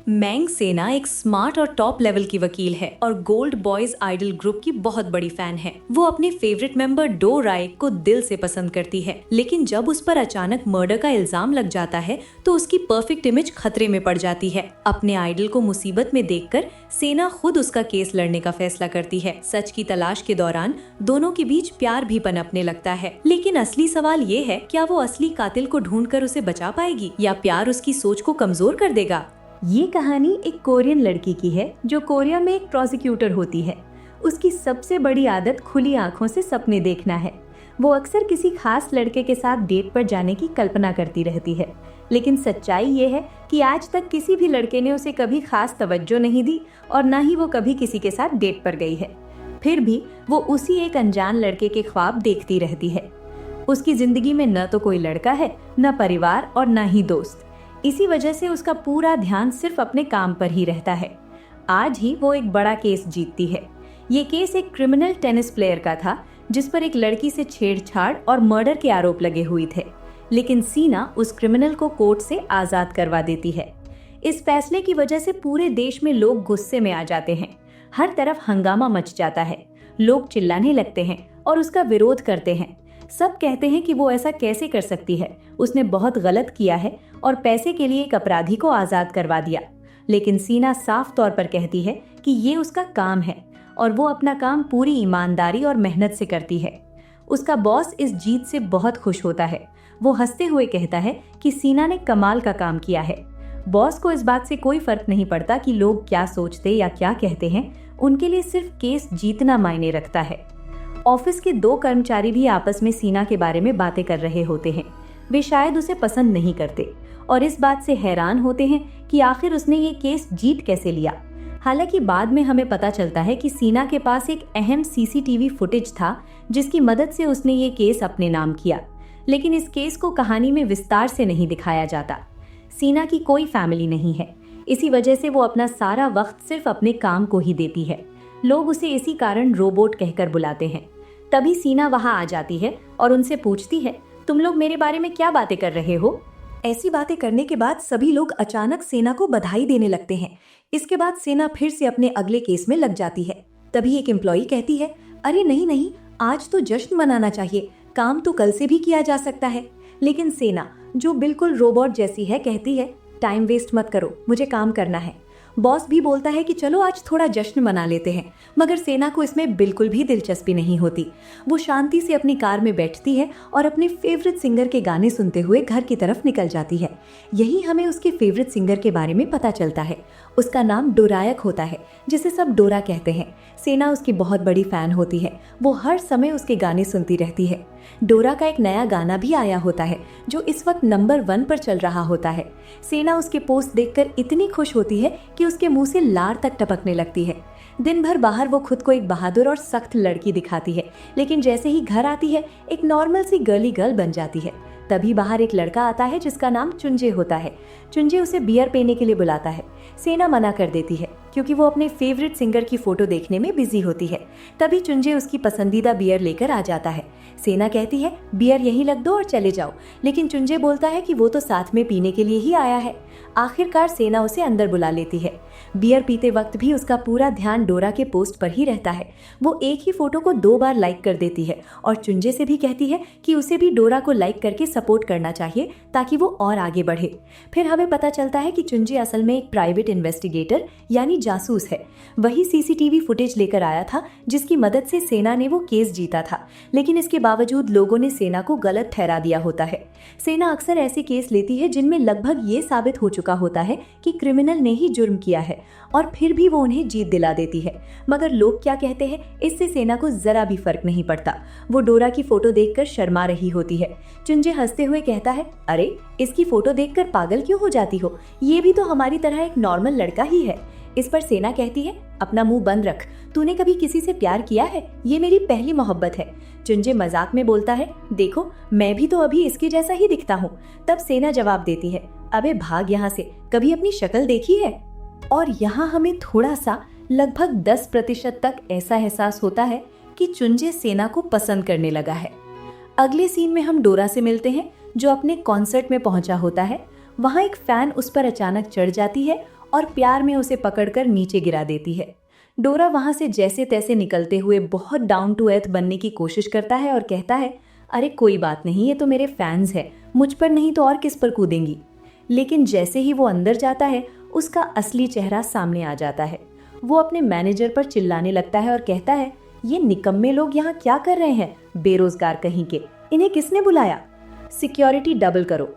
मैंग सेना एक स्मार्ट और टॉप लेवल की वकील है और गोल्ड बॉयज आइडल ग्रुप की बहुत बड़ी फैन है। वो अपने फेवरेट मेंबर डो राय को दिल से पसंद करती है, लेकिन जब उस पर अचानक मर्डर का इल्जाम लग जाता है तो उसकी परफेक्ट इमेज खतरे में पड़ जाती है। अपने आइडल को मुसीबत में देखकर सेना खुद उसका केस लड़ने का फैसला करती है। सच की तलाश के दौरान दोनों के बीच प्यार भी पनपने लगता है, लेकिन असली सवाल ये है, क्या वो असली कातिल को ढूंढकर उसे बचा पाएगी या प्यार उसकी सोच को कमजोर कर देगा। ये कहानी एक कोरियन लड़की की है जो कोरिया में एक प्रोसिक्यूटर होती है। उसकी सबसे बड़ी आदत खुली आंखों से सपने देखना है। वो अक्सर किसी खास लड़के के साथ डेट पर जाने की कल्पना करती रहती है, लेकिन सच्चाई ये है कि आज तक किसी भी लड़के ने उसे कभी खास तवज्जो नहीं दी और न ही वो कभी किसी के साथ डेट पर गई है। फिर भी वो उसी एक अनजान लड़के के ख्वाब देखती रहती है। उसकी जिंदगी में न तो कोई लड़का है, न परिवार और न ही दोस्त। इसी वजह से उसका पूरा ध्यान सिर्फ अपने काम पर ही रहता है। आज ही वो एक बड़ा केस जीतती है। ये केस एक क्रिमिनल टेनिस प्लेयर का था जिस पर एक लड़की से छेड़छाड़ और मर्डर के आरोप लगे हुए थे, लेकिन सीना उस क्रिमिनल को कोर्ट से आजाद करवा देती है। इस फैसले की वजह से पूरे देश में लोग गुस्से में आ जाते हैं। हर तरफ हंगामा मच जाता है। लोग चिल्लाने लगते हैं और उसका विरोध करते हैं। सब कहते हैं कि वो ऐसा कैसे कर सकती है, उसने बहुत गलत किया है और पैसे के लिए एक अपराधी को आजाद करवा दिया। लेकिन सीना साफ तौर पर कहती है कि ये उसका काम है और वो अपना काम पूरी ईमानदारी और मेहनत से करती है। उसका बॉस इस जीत से बहुत खुश होता है। वो हंसते हुए कहता है कि सीना ने कमाल का काम किया है। बॉस को इस बात से कोई फर्क नहीं पड़ता कि लोग क्या सोचते या क्या कहते हैं। उनके लिए सिर्फ केस जीतना मायने रखता है। ऑफिस के दो कर्मचारी भी आपस में सीना के बारे में बातें कर रहे होते हैं। वे शायद उसे पसंद नहीं करते और इस बात से हैरान होते हैं कि आखिर उसने ये केस जीत कैसे लिया। हालांकि बाद में हमें पता चलता है कि सीना के पास एक अहम सीसीटीवी फुटेज था जिसकी मदद से उसने ये केस अपने नाम किया, लेकिन इस केस को कहानी में विस्तार से नहीं दिखाया जाता। सीना की कोई फैमिली नहीं है, इसी वजह से वो अपना सारा वक्त सिर्फ अपने काम को ही देती है। लोग उसे इसी कारण रोबोट कहकर बुलाते हैं। तभी सीना वहां आ जाती है और उनसे पूछती है, तुम लोग मेरे बारे में क्या बातें कर रहे हो। ऐसी बातें करने के बाद सभी लोग अचानक सेना को बधाई देने लगते हैं। इसके बाद सेना फिर से अपने अगले केस में लग जाती है। तभी एक एम्प्लॉई कहती है, अरे नहीं नहीं, आज तो जश्न मनाना चाहिए, काम तो कल से भी किया जा सकता है। लेकिन सेना, जो बिल्कुल रोबोट जैसी है, कहती है, टाइम वेस्ट मत करो, मुझे काम करना है। बॉस भी बोलता है कि चलो आज थोड़ा जश्न मना लेते हैं, मगर सेना को इसमें बिल्कुल भी दिलचस्पी नहीं होती। वो शांति से अपनी कार में बैठती है और अपने फेवरेट सिंगर के गाने सुनते हुए घर की तरफ निकल जाती है। यही हमें उसके फेवरेट सिंगर के बारे में पता चलता है। उसका नाम डोरायक होता है, जिसे सब डोरा कहते हैं। सेना उसकी बहुत बड़ी फैन होती है। वो हर समय उसके गाने सुनती रहती है। डोरा का एक नया गाना भी आया होता है जो इस वक्त नंबर 1 पर चल रहा होता है। सेना उसके पोस्ट देखकर इतनी खुश होती है कि उसके मुंह से लार तक टपकने लगती है। दिन भर बाहर वो खुद को एक बहादुर और सख्त लड़की दिखाती है, लेकिन जैसे ही घर आती है एक नॉर्मल सी गर्ली गर्ल बन जाती है। तभी बाहर एक लड़का आता है जिसका नाम चुंजे होता है। चुंजे उसे बियर पीने के लिए बुलाता है। सेना मना कर देती है क्योंकि वो अपने फेवरेट सिंगर की फोटो देखने में बिजी होती है। तभी चुंजे उसकी पसंदीदा बियर लेकर आ जाता है। सेना कहती है, बियर यहीं रख दो और चले जाओ, लेकिन चुंजे बोलता है कि वो तो साथ में पीने के लिए ही आया है। आखिरकार सेना उसे अंदर बुला लेती है। बियर पीते वक्त भी उसका पूरा ध्यान डोरा के पोस्ट पर ही रहता है। वो एक ही फोटो को 2 बार लाइक कर देती है और चुंजे से भी कहती है कि उसे भी डोरा को लाइक करके सपोर्ट करना चाहिए ताकि वो और आगे बढ़े। फिर हमें पता चलता है कि चुंजे असल में एक प्राइवेट इन्वेस्टिगेटर यानी जासूस है। वही सीसीटीवी फुटेज लेकर आया था जिसकी मदद से सेना ने वो केस जीता था, लेकिन इसके बावजूद लोगों ने सेना को गलत ठहरा दिया होता है। सेना अक्सर ऐसे केस लेती है जिनमें लगभग ये साबित हो चुका होता है कि क्रिमिनल ने ही जुर्म किया है, और फिर भी वो उन्हें जीत दिला देती है। मगर लोग क्या कहते हैं, इससे सेना को जरा भी फर्क नहीं पड़ता। वो डोरा की फोटो देखकर शर्मा रही होती है। चुंजे हंसते हुए कहता है, अरे इसकी फोटो देखकर पागल क्यों हो जाती हो, ये भी तो हमारी तरह एक नॉर्मल लड़का ही है। इस पर सेना कहती है, अपना मुंह बंद रख, तूने कभी किसी से प्यार किया है, ये मेरी पहली मोहब्बत है। चुंजे मजाक में बोलता है, देखो मैं भी तो अभी इसके जैसा ही दिखता हूँ। तब सेना जवाब देती है, अबे भाग यहाँ से, कभी अपनी शक्ल देखी है। और यहाँ हमें थोड़ा सा लगभग 10% तक ऐसा एहसास होता है कि चुंजे सेना को पसंद करने लगा है। अगले सीन में हम डोरा से मिलते हैं जो अपने कॉन्सर्ट में पहुंचा होता है। वहां एक फैन उस पर अचानक चढ़ जाती है और प्यार में उसे पकड़कर नीचे गिरा देती है। डोरा वहां से जैसे तैसे निकलते हुए बहुत डाउन टू अर्थ बनने की कोशिश करता है और कहता है, अरे कोई बात नहीं, ये तो मेरे फैंस हैं, मुझ पर नहीं तो और किस पर कूदेंगी। लेकिन जैसे ही वो अंदर जाता है उसका असली चेहरा सामने आ जाता है। वो अपने मैनेजर पर चिल्लाने लगता है और कहता है, ये निकम्मे लोग यहाँ क्या कर रहे हैं, बेरोजगार कहीं के, इन्हें किसने बुलाया, सिक्योरिटी डबल करो।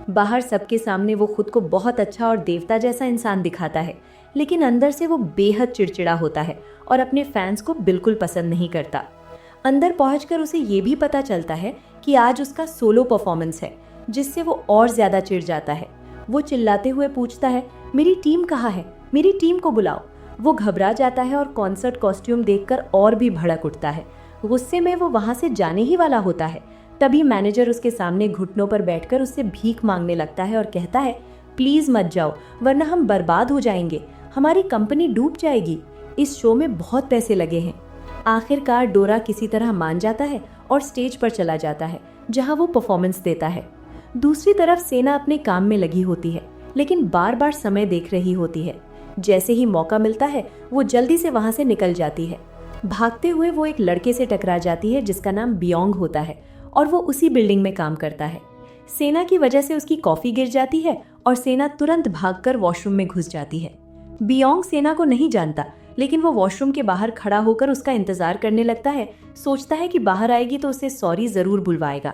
बाहर सबके सामने वो खुद को बहुत अच्छा और देवता जैसा इंसान दिखाता है, लेकिन अंदर से वो बेहद चिड़चिड़ा होता है और अपने फैंस को बिल्कुल पसंद नहीं करता। अंदर पहुंचकर उसे ये भी पता चलता है कि आज उसका सोलो परफॉर्मेंस है, जिससे वो और ज्यादा चिढ़ जाता है। वो चिल्लाते हुए पूछता है, मेरी टीम कहाँ है, मेरी टीम को बुलाओ। वो घबरा जाता है और कॉन्सर्ट कॉस्ट्यूम देखकर और भी भड़क उठता है। गुस्से में वो वहां से जाने ही वाला होता है, तभी मैनेजर उसके सामने घुटनों पर बैठकर उससे भीख मांगने लगता है और कहता है, प्लीज मत जाओ वरना हम बर्बाद हो जाएंगे, हमारी कंपनी डूब जाएगी, इस शो में बहुत पैसे लगे हैं। आखिरकार डोरा किसी तरह मान जाता है और स्टेज पर चला जाता है जहां वो परफॉर्मेंस देता है। दूसरी तरफ सेना अपने काम में लगी होती है, लेकिन बार बार समय देख रही होती है। जैसे ही मौका मिलता है वो जल्दी से वहां से निकल जाती है। भागते हुए वो एक लड़के से टकरा जाती है जिसका नाम बियोंग होता है और वो उसी बिल्डिंग में काम करता है। सेना की वजह से उसकी कॉफी गिर जाती है और सेना तुरंत भागकर वॉशरूम में घुस जाती है। बियोंग सेना को नहीं जानता, लेकिन वो वॉशरूम के बाहर खड़ा होकर उसका इंतजार करने लगता है। सोचता है कि बाहर आएगी तो उसे सॉरी जरूर बुलवाएगा।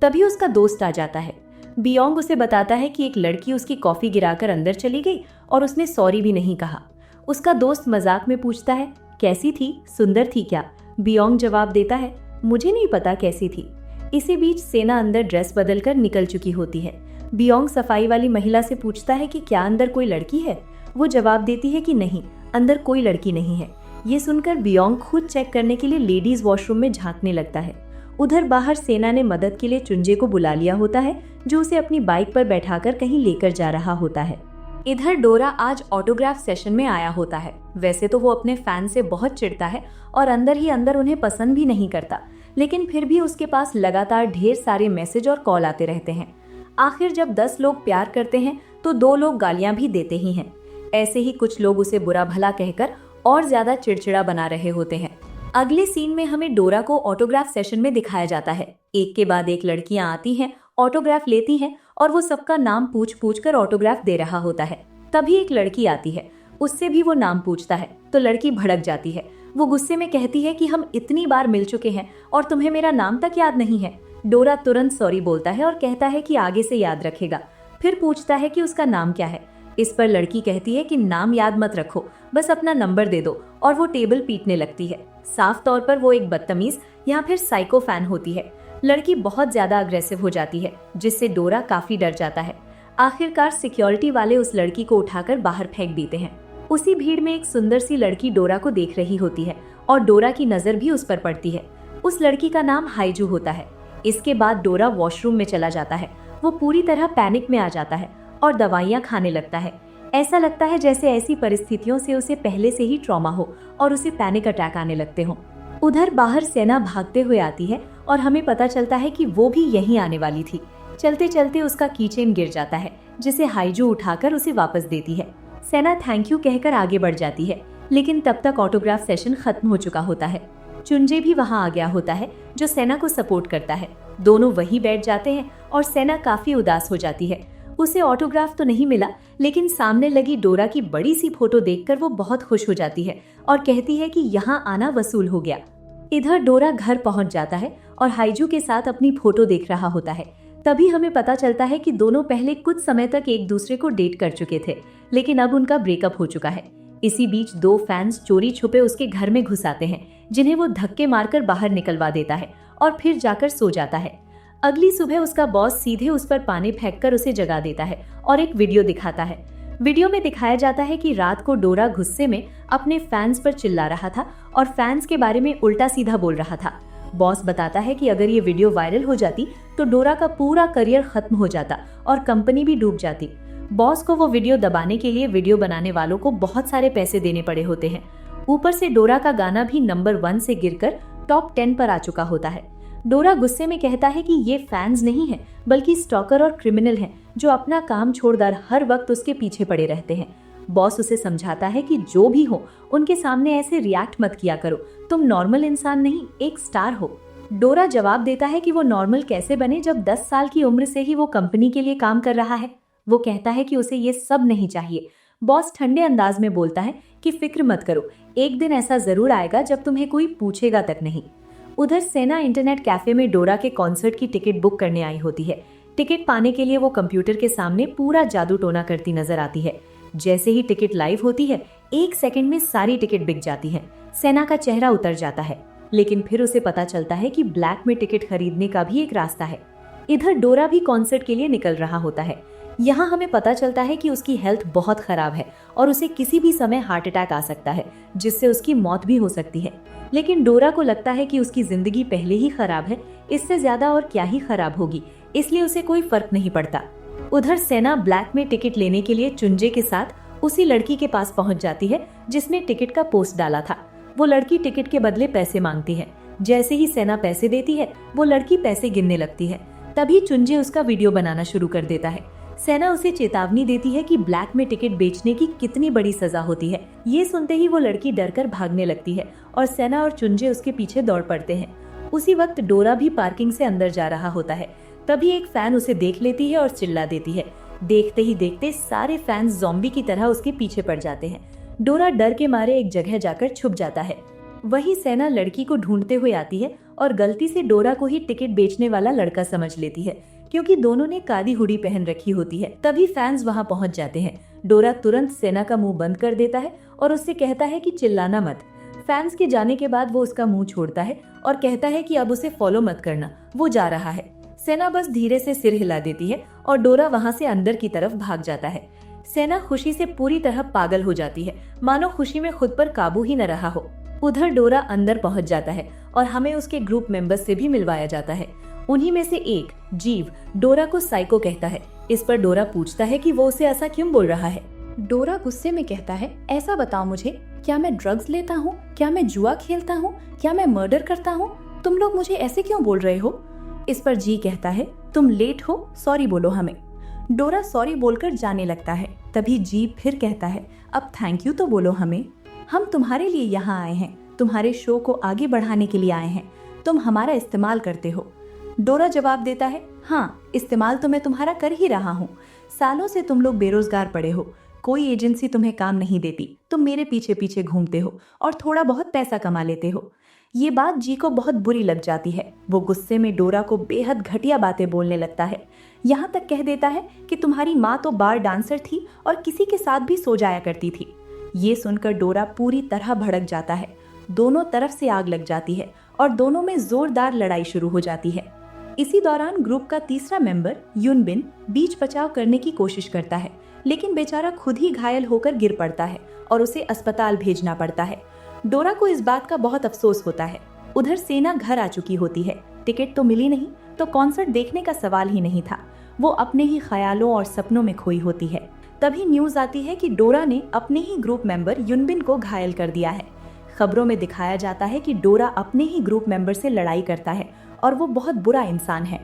तभी उसका दोस्त आ जाता है। बियोंग उसे बताता है कि एक लड़की उसकी कॉफी गिराकर अंदर चली गई और उसने सॉरी भी नहीं कहा। उसका दोस्त मजाक में पूछता है, कैसी थी, सुंदर थी क्या? बियोंग जवाब देता है, मुझे नहीं पता कैसी थी। इसी बीच सेना अंदर ड्रेस बदलकर निकल चुकी होती है। बियोंग सफाई वाली महिला से पूछता है कि क्या अंदर कोई लड़की है? वो जवाब देती है कि नहीं, अंदर कोई लड़की नहीं है। ये सुनकर बियोंग खुद चेक करने के लिए लेडीज वॉशरूम में झांकने लगता है। उधर बाहर सेना ने मदद के लिए चुंजे को बुला लिया होता है, जो उसे अपनी बाइक पर बैठाकर कहीं लेकर जा रहा होता है। इधर डोरा आज ऑटोग्राफ सेशन में आया होता है। वैसे तो वो अपने फैन से बहुत चिढ़ता है और अंदर ही अंदर उन्हें पसंद भी नहीं करता, लेकिन फिर भी उसके पास लगातार ढेर सारे मैसेज और कॉल आते रहते हैं। आखिर जब 10 लोग प्यार करते हैं तो 2 लोग गालियां भी देते ही हैं। ऐसे ही कुछ लोग उसे बुरा भला कहकर और ज्यादा चिड़चिड़ा बना रहे होते हैं। अगले सीन में हमें डोरा को ऑटोग्राफ सेशन में दिखाया जाता है। एक के बाद एक लड़कियां आती हैं, ऑटोग्राफ लेती हैं और वो सबका नाम पूछ पूछ कर ऑटोग्राफ दे रहा होता है। तभी एक लड़की आती है, उससे भी वो नाम पूछता है तो लड़की भड़क जाती है। वो गुस्से में कहती है कि हम इतनी बार मिल चुके हैं और तुम्हें मेरा नाम तक याद नहीं है। डोरा तुरंत सॉरी बोलता है और कहता है कि आगे से याद रखेगा। फिर पूछता है कि उसका नाम क्या है। इस पर लड़की कहती है कि नाम याद मत रखो, बस अपना नंबर दे दो, और वो टेबल पीटने लगती है। साफ तौर पर वो एक बदतमीज या फिर साइको फैन होती है। लड़की बहुत ज्यादा अग्रेसिव हो जाती है, जिससे डोरा काफी डर जाता है। आखिरकार सिक्योरिटी वाले उस लड़की को उठाकर बाहर फेंक देते हैं। उसी भीड़ में एक सुंदर सी लड़की डोरा को देख रही होती है और डोरा की नजर भी उस पर पड़ती है। उस लड़की का नाम हाइजू होता है। इसके बाद डोरा वॉशरूम में चला जाता है। वो पूरी तरह पैनिक में आ जाता है और दवाइयाँ खाने लगता है। ऐसा लगता है जैसे ऐसी परिस्थितियों से उसे पहले से ही ट्रॉमा हो और उसे पैनिक अटैक आने लगते हों। उधर बाहर सेना भागते हुए आती है और हमें पता चलता है कि वो भी यहीं आने वाली थी। चलते चलते उसका कीचेन गिर जाता है, जिसे हाइजू उठाकर उसे वापस देती है। सेना थैंक यू कहकर आगे बढ़ जाती है, लेकिन तब तक ऑटोग्राफ सेशन खत्म हो चुका होता है। चुंजे भी वहां आ गया होता है, जो सेना को सपोर्ट करता है। दोनों वहीं बैठ जाते हैं और सेना काफी उदास हो जाती है। उसे ऑटोग्राफ तो नहीं मिला, लेकिन सामने लगी डोरा की बड़ी सी फोटो देखकर वो बहुत खुश हो जाती है और कहती है कि यहाँ आना वसूल हो गया। इधर डोरा घर पहुंच जाता है और हाइजू के साथ अपनी फोटो देख रहा होता है। तभी हमें पता चलता है कि दोनों पहले कुछ समय तक एक दूसरे को डेट कर चुके थे, लेकिन अब उनका ब्रेकअप हो चुका है। इसी बीच 2 फैंस चोरी छुपे उसके घर में घुस आते हैं, जिन्हें वो धक्के मारकर बाहर निकलवा देता है और फिर जाकर सो जाता है। अगली सुबह उसका बॉस सीधे उस पर पानी फेंककर उसे जगा देता है और एक वीडियो दिखाता है। वीडियो में दिखाया जाता है कि रात को डोरा गुस्से में अपने फैंस पर चिल्ला रहा था और फैंस के बारे में उल्टा सीधा बोल रहा था। बॉस बताता है कि अगर ये वीडियो वायरल हो जाती तो डोरा का पूरा करियर खत्म हो जाता और कंपनी भी डूब जाती। बॉस को वो वीडियो दबाने के लिए वीडियो बनाने वालों को बहुत सारे पैसे देने पड़े होते हैं। ऊपर से डोरा का गाना भी नंबर 1 से गिरकर टॉप 10 पर आ चुका होता है। डोरा गुस्से में कहता है कि ये फैंस नहीं है, बल्कि स्टॉकर और क्रिमिनल हैं, जो अपना काम छोड़कर हर वक्त उसके पीछे पड़े रहते हैं। बॉस उसे समझाता है कि जो भी हो उनके सामने ऐसे रिएक्ट मत किया करो, तुम नॉर्मल इंसान नहीं एक स्टार हो। डोरा जवाब देता है कि वो नॉर्मल कैसे बने जब 10 साल की उम्र से ही वो कंपनी के लिए काम कर रहा है। वो कहता है कि उसे ये सब नहीं चाहिए। बॉस ठंडे अंदाज में बोलता है कि फिक्र मत करो, एक दिन ऐसा जरूर आएगा जब तुम्हें कोई पूछेगा तक नहीं। उधर सेना इंटरनेट कैफे में डोरा के कॉन्सर्ट की टिकट बुक करने आई होती है। टिकट पाने के लिए वो कंप्यूटर के सामने पूरा जादू टोना करती नजर आती है। जैसे ही टिकट लाइव होती है 1 सेकंड में सारी टिकट बिक जाती है। सेना का चेहरा उतर जाता है, लेकिन फिर उसे पता चलता है कि ब्लैक में टिकट खरीदने का भी एक रास्ता है। इधर डोरा भी कॉन्सर्ट के लिए निकल रहा होता है। यहाँ हमें पता चलता है कि उसकी हेल्थ बहुत खराब है और उसे किसी भी समय हार्ट अटैक आ सकता है, जिससे उसकी मौत भी हो सकती है। लेकिन डोरा को लगता है कि उसकी जिंदगी पहले ही खराब है, इससे ज्यादा और क्या ही खराब होगी, इसलिए उसे कोई फर्क नहीं पड़ता। उधर सेना ब्लैक में टिकट लेने के लिए चुंजे के साथ उसी लड़की के पास पहुंच जाती है जिसने टिकट का पोस्ट डाला था। वो लड़की टिकट के बदले पैसे मांगती है। जैसे ही सेना पैसे देती है वो लड़की पैसे गिनने लगती है। तभी चुंजे उसका वीडियो बनाना शुरू कर देता है। सेना उसे चेतावनी देती है कि ब्लैक में टिकट बेचने की कितनी बड़ी सजा होती है। ये सुनते ही वो लड़की डरकर भागने लगती है और सेना और चुंजे उसके पीछे दौड़ पड़ते हैं। उसी वक्त डोरा भी पार्किंग से अंदर जा रहा होता है। तभी एक फैन उसे देख लेती है और चिल्ला देती है। देखते ही देखते सारे फैंस ज़ॉम्बी की तरह उसके पीछे पड़ जाते हैं। डोरा डर के मारे एक जगह जाकर छुप जाता है। वही सेना लड़की को ढूंढते हुए आती है और गलती से डोरा को ही टिकट बेचने वाला लड़का समझ लेती है, क्योंकि दोनों ने काली हुडी पहन रखी होती है। तभी फैंस वहां पहुंच जाते हैं। डोरा तुरंत सेना का मुंह बंद कर देता है और उससे कहता है कि चिल्लाना मत। फैंस के जाने के बाद वो उसका मुंह छोड़ता है और कहता है कि अब उसे फॉलो मत करना, वो जा रहा है। सेना बस धीरे से सिर हिला देती है और डोरा वहां से अंदर की तरफ भाग जाता है। सेना खुशी से पूरी तरह पागल हो जाती है, मानो खुशी में खुद पर काबू ही न रहा हो। उधर डोरा अंदर पहुंच जाता है और हमें उसके ग्रुप मेंबर्स से भी मिलवाया जाता है। उन्हीं में से एक जीव डोरा को साइको कहता है। इस पर डोरा पूछता है कि वो उसे ऐसा क्यों बोल रहा है। डोरा गुस्से में कहता है, ऐसा बताओ मुझे, क्या मैं ड्रग्स लेता हूँ, क्या मैं जुआ खेलता हूँ, क्या मैं मर्डर करता हूँ? तुम लोग मुझे ऐसे क्यों बोल रहे हो? इस पर जी कहता है, तुम लेट हो, सॉरी बोलो हमें। डोरा सॉरी बोलकर जाने लगता है। तभी जी फिर कहता है, अब थैंक यू तो बोलो हमें, हम तुम्हारे लिए यहाँ आए हैं, तुम्हारे शो को आगे बढ़ाने के लिए आए हैं, तुम हमारा इस्तेमाल करते हो। डोरा जवाब देता है, हाँ इस्तेमाल तो मैं तुम्हारा कर ही रहा हूँ। सालों से तुम लोग बेरोजगार पड़े हो, कोई एजेंसी तुम्हें काम नहीं देती, तुम मेरे पीछे पीछे घूमते हो और थोड़ा बहुत पैसा कमा लेते हो। ये बात जी को बहुत बुरी लग जाती है। वो गुस्से में डोरा को बेहद घटिया बातें बोलने लगता है। यहाँ तक कह देता है कि तुम्हारी माँ तो बार डांसर थी और किसी के साथ भी सो जाया करती थी। ये सुनकर डोरा पूरी तरह भड़क जाता है। दोनों तरफ से आग लग जाती है और दोनों में जोरदार लड़ाई शुरू हो जाती है। इसी दौरान ग्रुप का तीसरा मेंबर युनबिन बीच बचाव करने की कोशिश करता है, लेकिन बेचारा खुद ही घायल होकर गिर पड़ता है और उसे अस्पताल भेजना पड़ता है। डोरा को इस बात का बहुत अफसोस होता है। उधर सेना घर आ चुकी होती है। टिकट तो मिली नहीं तो कॉन्सर्ट देखने का सवाल ही नहीं था। वो अपने ही ख्यालों और सपनों में खोई होती है। तभी न्यूज आती है कि डोरा ने अपने ही ग्रुप मेंबर युनबिन को घायल कर दिया है। खबरों में दिखाया जाता है कि डोरा अपने ही ग्रुप मेंबर से लड़ाई करता है और वो बहुत बुरा इंसान है।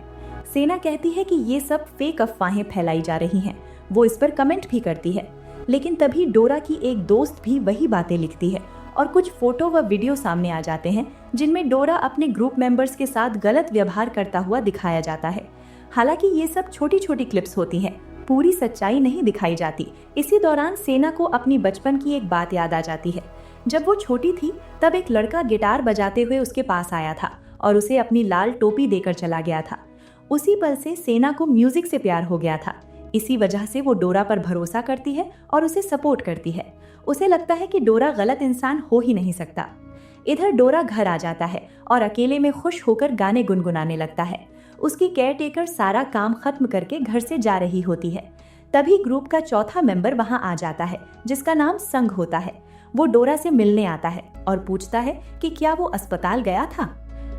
सेना कहती है कि ये सब फेक अफवाहें फैलाई जा रही हैं। वो इस पर कमेंट भी करती है, लेकिन तभी डोरा की एक दोस्त भी वही बातें लिखती है और कुछ फोटो व वीडियो सामने आ जाते हैं जिनमें डोरा अपने ग्रुप मेंबर्स के साथ गलत व्यवहार करता हुआ दिखाया जाता है। हालांकि ये सब छोटी छोटी क्लिप्स होती हैं, पूरी सच्चाई नहीं दिखाई जाती। इसी दौरान सेना को अपनी बचपन की एक बात याद आ जाती है। जब वो छोटी थी तब एक लड़का गिटार बजाते हुए उसके पास आया था और उसे अपनी लाल टोपी देकर चला गया था। उसी पल से सेना को म्यूजिक से प्यार हो गया था। इसी वजह से वो डोरा पर भरोसा करती है और उसे सपोर्ट करती है। उसे लगता है कि डोरा गलत इंसान हो ही नहीं सकता। इधर डोरा घर आ जाता है और अकेले में खुश होकर गाने गुनगुनाने लगता है। उसकी केयरटेकर सारा काम खत्म करके घर से जा रही होती है। तभी ग्रुप का चौथा मेंबर वहां आ जाता है जिसका नाम संग होता है। वो डोरा से मिलने आता है और पूछता है कि क्या वो अस्पताल गया था।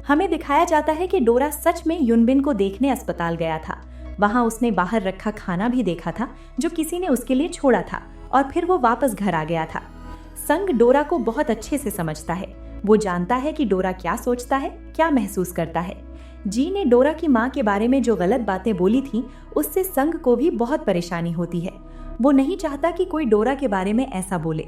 हमें दिखाया जाता है कि डोरा सच में युनबिन को देखने अस्पताल गया था। वहां उसने बाहर रखा खाना भी देखा था जो किसी ने उसके लिए छोड़ा था और फिर वो वापस घर आ गया था। संग डोरा को बहुत अच्छे से समझता है। वो जानता है कि डोरा क्या सोचता है, क्या महसूस करता है। जी ने डोरा की माँ के बारे में जो गलत बातें बोली थी उससे संग को भी बहुत परेशानी होती है। वो नहीं चाहता कि कोई डोरा के बारे में ऐसा बोले।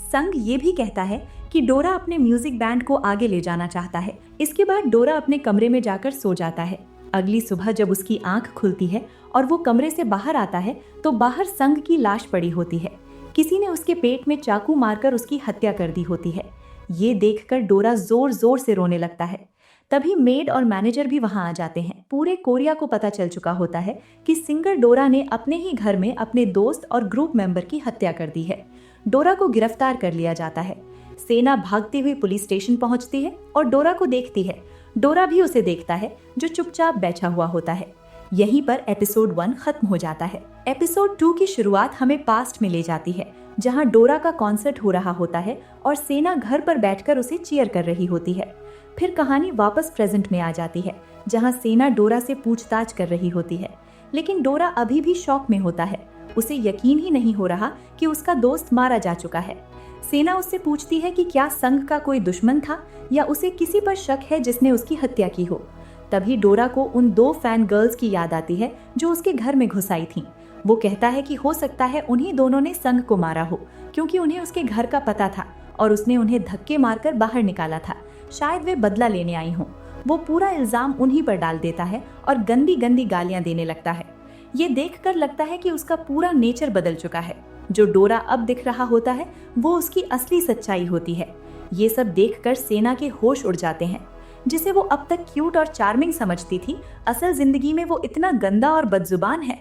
संग ये भी कहता है कि डोरा अपने म्यूजिक बैंड को आगे ले जाना चाहता है। इसके बाद डोरा अपने कमरे में जाकर सो जाता है। अगली सुबह जब उसकी आंख खुलती है और वो कमरे से बाहर आता है तो बाहर संग की लाश पड़ी होती है। किसी ने उसके पेट में चाकू मारकर उसकी हत्या कर दी होती है। ये देखकर डोरा जोर जोर से रोने लगता है। तभी मेड और मैनेजर भी वहां आ जाते हैं। पूरे कोरिया को पता चल चुका होता है कि सिंगर डोरा ने अपने ही घर में अपने दोस्त और ग्रुप मेंबर की हत्या कर दी है। डोरा को गिरफ्तार कर लिया जाता है। सेना भागती हुई पुलिस स्टेशन पहुंचती है और डोरा को देखती है। डोरा भी उसे देखता है जो चुपचाप बैठा हुआ होता है। यहीं पर एपिसोड 1 खत्म हो जाता है। एपिसोड 2 की शुरुआत हमें पास्ट में ले जाती है, जहां डोरा का कॉन्सर्ट हो रहा होता है और सेना घर पर बैठकर उसे चीयर कर रही होती है। फिर कहानी वापस प्रेजेंट में आ जाती है, जहां सेना डोरा से पूछताछ कर रही होती है, लेकिन डोरा अभी भी शॉक में होता है। उसे यकीन ही नहीं हो रहा कि उसका दोस्त मारा जा चुका है। सेना उससे पूछती है कि क्या संघ का कोई दुश्मन था या उसे किसी पर शक है जिसने उसकी हत्या की हो। तभी डोरा को उन 2 फैन गर्ल्स की याद आती है जो उसके घर में घुस आई थीं। वो कहता है कि हो सकता है उन्हीं दोनों ने संघ को मारा हो, क्योंकि उन्हें उसके घर का पता था और उसने उन्हें धक्के मारकर बाहर निकाला था। शायद वे बदला लेने आई हों। वो पूरा इल्जाम उन्हीं पर डाल देता है और गंदी गंदी गालियां देने लगता है। ये देखकर लगता है कि उसका पूरा नेचर बदल चुका है। जो डोरा अब दिख रहा होता है वो उसकी असली सच्चाई होती है। ये सब देखकर सेना के होश उड़ जाते हैं। जिसे वो अब तक क्यूट और चार्मिंग समझती थी, असल जिंदगी में वो इतना गंदा और बदजुबान है।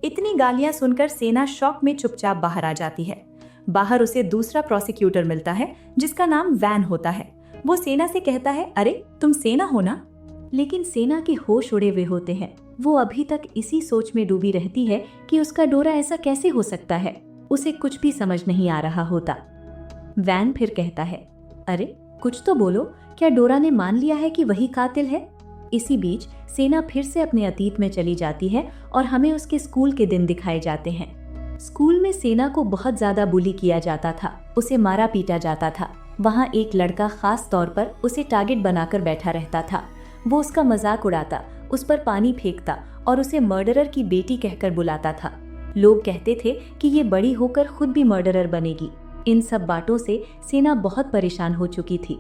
इतनी गालियां सुनकर सेना शॉक में चुपचाप बाहर आ जाती है। बाहर उसे दूसरा प्रोसिक्यूटर मिलता है जिसका नाम वैन होता है। वो सेना से कहता है, अरे तुम सेना हो ना? लेकिन सेना के होश उड़े हुए होते हैं। वो अभी तक इसी सोच में डूबी रहती है कि उसका डोरा ऐसा कैसे हो सकता है। उसे कुछ भी समझ नहीं आ रहा होता। वैन फिर कहता है, अरे कुछ तो बोलो, क्या डोरा ने मान लिया है कि वही कातिल है? इसी बीच सेना फिर से अपने अतीत में चली जाती है और हमें उसके स्कूल के दिन दिखाए जाते हैं। स्कूल में सेना को बहुत ज्यादा बुली किया जाता था। उसे मारा पीटा जाता था। वहाँ एक लड़का खास तौर पर उसे टारगेट बनाकर बैठा रहता था। वो उसका मजाक उड़ाता, उस पर पानी फेंकता और उसे मर्डरर की बेटी कहकर बुलाता था। लोग कहते थे कि ये बड़ी होकर खुद भी मर्डरर बनेगी। इन सब बातों से सेना बहुत परेशान हो चुकी थी।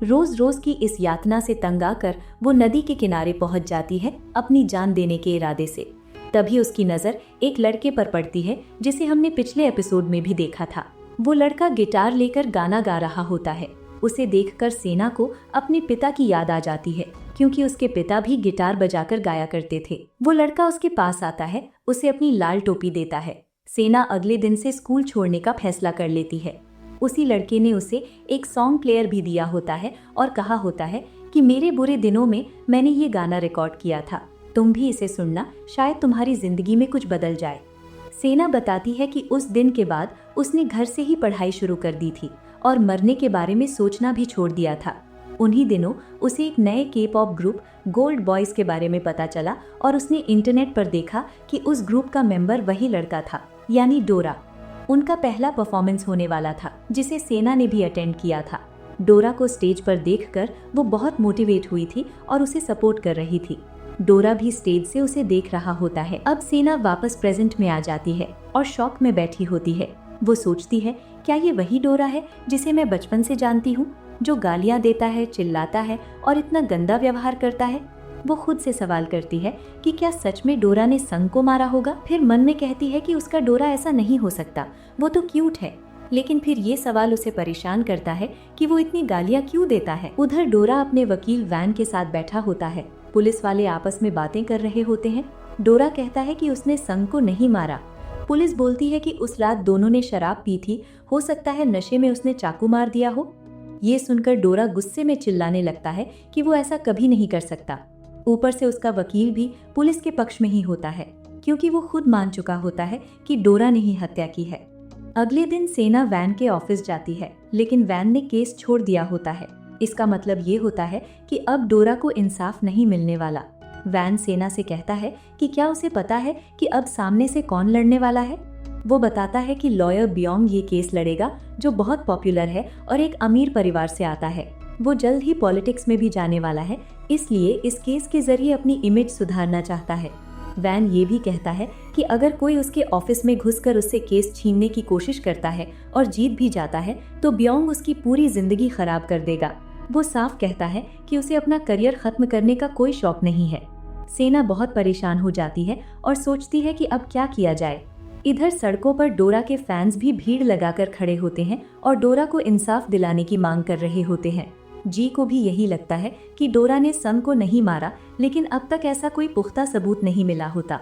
रोज रोज की इस यातना से तंग आकर वो नदी के किनारे पहुंच जाती है अपनी जान देने के इरादे से। तभी उसकी नजर एक लड़के पर पड़ती है जिसे हमने पिछले एपिसोड में भी देखा था। वो लड़का गिटार लेकर गाना गा रहा होता है। उसे देखकर सेना को अपने पिता की याद आ जाती है, क्योंकि उसके पिता भी गिटार बजाकर गाया करते थे। वो लड़का उसके पास आता है, उसे अपनी लाल टोपी देता है। सेना अगले दिन से स्कूल छोड़ने का फैसला कर लेती है। उसी लड़के ने उसे एक सॉन्ग प्लेयर भी दिया होता है और कहा होता है कि मेरे बुरे दिनों में मैंने ये गाना रिकॉर्ड किया था, तुम भी इसे सुनना, शायद तुम्हारी जिंदगी में कुछ बदल जाए। सेना बताती है कि उस दिन के बाद उसने घर से ही पढ़ाई शुरू कर दी थी और मरने के बारे में सोचना भी छोड़ दिया था। उन्हीं दिनों उसे एक नए के-पॉप ग्रुप गोल्ड बॉयज के बारे में पता चला और उसने इंटरनेट पर देखा कि उस ग्रुप का मेंबर वही लड़का था, यानी डोरा। उनका पहला परफॉर्मेंस होने वाला था, जिसे सेना ने भी अटेंड किया था। डोरा को स्टेज पर देखकर वो बहुत मोटिवेट हुई थी और उसे सपोर्ट कर रही थी। डोरा भी स्टेज से उसे देख रहा होता है। अब सेना वापस प्रेजेंट में आ जाती है और शॉक में बैठी होती है। वो सोचती है, क्या ये वही डोरा है जिसे मैं बचपन से जानती हूँ, जो गालियाँ देता है, चिल्लाता है और इतना गंदा व्यवहार करता है? वो खुद से सवाल करती है कि क्या सच में डोरा ने संग को मारा होगा। फिर मन में कहती है कि उसका डोरा ऐसा नहीं हो सकता, वो तो क्यूट है। लेकिन फिर ये सवाल उसे परेशान करता है कि वो इतनी गालियाँ क्यों देता है। उधर डोरा अपने वकील वैन के साथ बैठा होता है। पुलिस वाले आपस में बातें कर रहे होते हैं। डोरा कहता है कि उसने संग को नहीं मारा। पुलिस बोलती है कि उस रात दोनों ने शराब पी थी, हो सकता है नशे में उसने चाकू मार दिया हो। ये सुनकर डोरा गुस्से में चिल्लाने लगता है कि वो ऐसा कभी नहीं कर सकता। ऊपर से उसका वकील भी पुलिस के पक्ष में ही होता है, क्योंकि वो खुद मान चुका होता है कि डोरा ने ही हत्या की है। अगले दिन सेना वैन के ऑफिस जाती है, लेकिन वैन ने केस छोड़ दिया होता है। इसका मतलब ये होता है कि अब डोरा को इंसाफ नहीं मिलने वाला। वैन सेना से कहता है कि क्या उसे पता है कि अब सामने से कौन लड़ने वाला है। वो बताता है कि लॉयर बियोंग ये केस लड़ेगा, जो बहुत पॉपुलर है और एक अमीर परिवार से आता है। वो जल्द ही पॉलिटिक्स में भी जाने वाला है, इसलिए इस केस के जरिए अपनी इमेज सुधारना चाहता है। वैन ये भी कहता है कि अगर कोई उसके ऑफिस में घुसकर उससे केस छीनने की कोशिश करता है और जीत भी जाता है तो ब्योंग उसकी पूरी जिंदगी खराब कर देगा। वो साफ कहता है कि उसे अपना करियर खत्म करने का कोई शौक नहीं है। सेना बहुत परेशान हो जाती है और सोचती है कि अब क्या किया जाए। इधर सड़कों पर डोरा के फैंस भी भीड़ लगाकर खड़े होते हैं और डोरा को इंसाफ दिलाने की मांग कर रहे होते हैं। जी को भी यही लगता है कि डोरा ने सन को नहीं मारा, लेकिन अब तक ऐसा कोई पुख्ता सबूत नहीं मिला होता।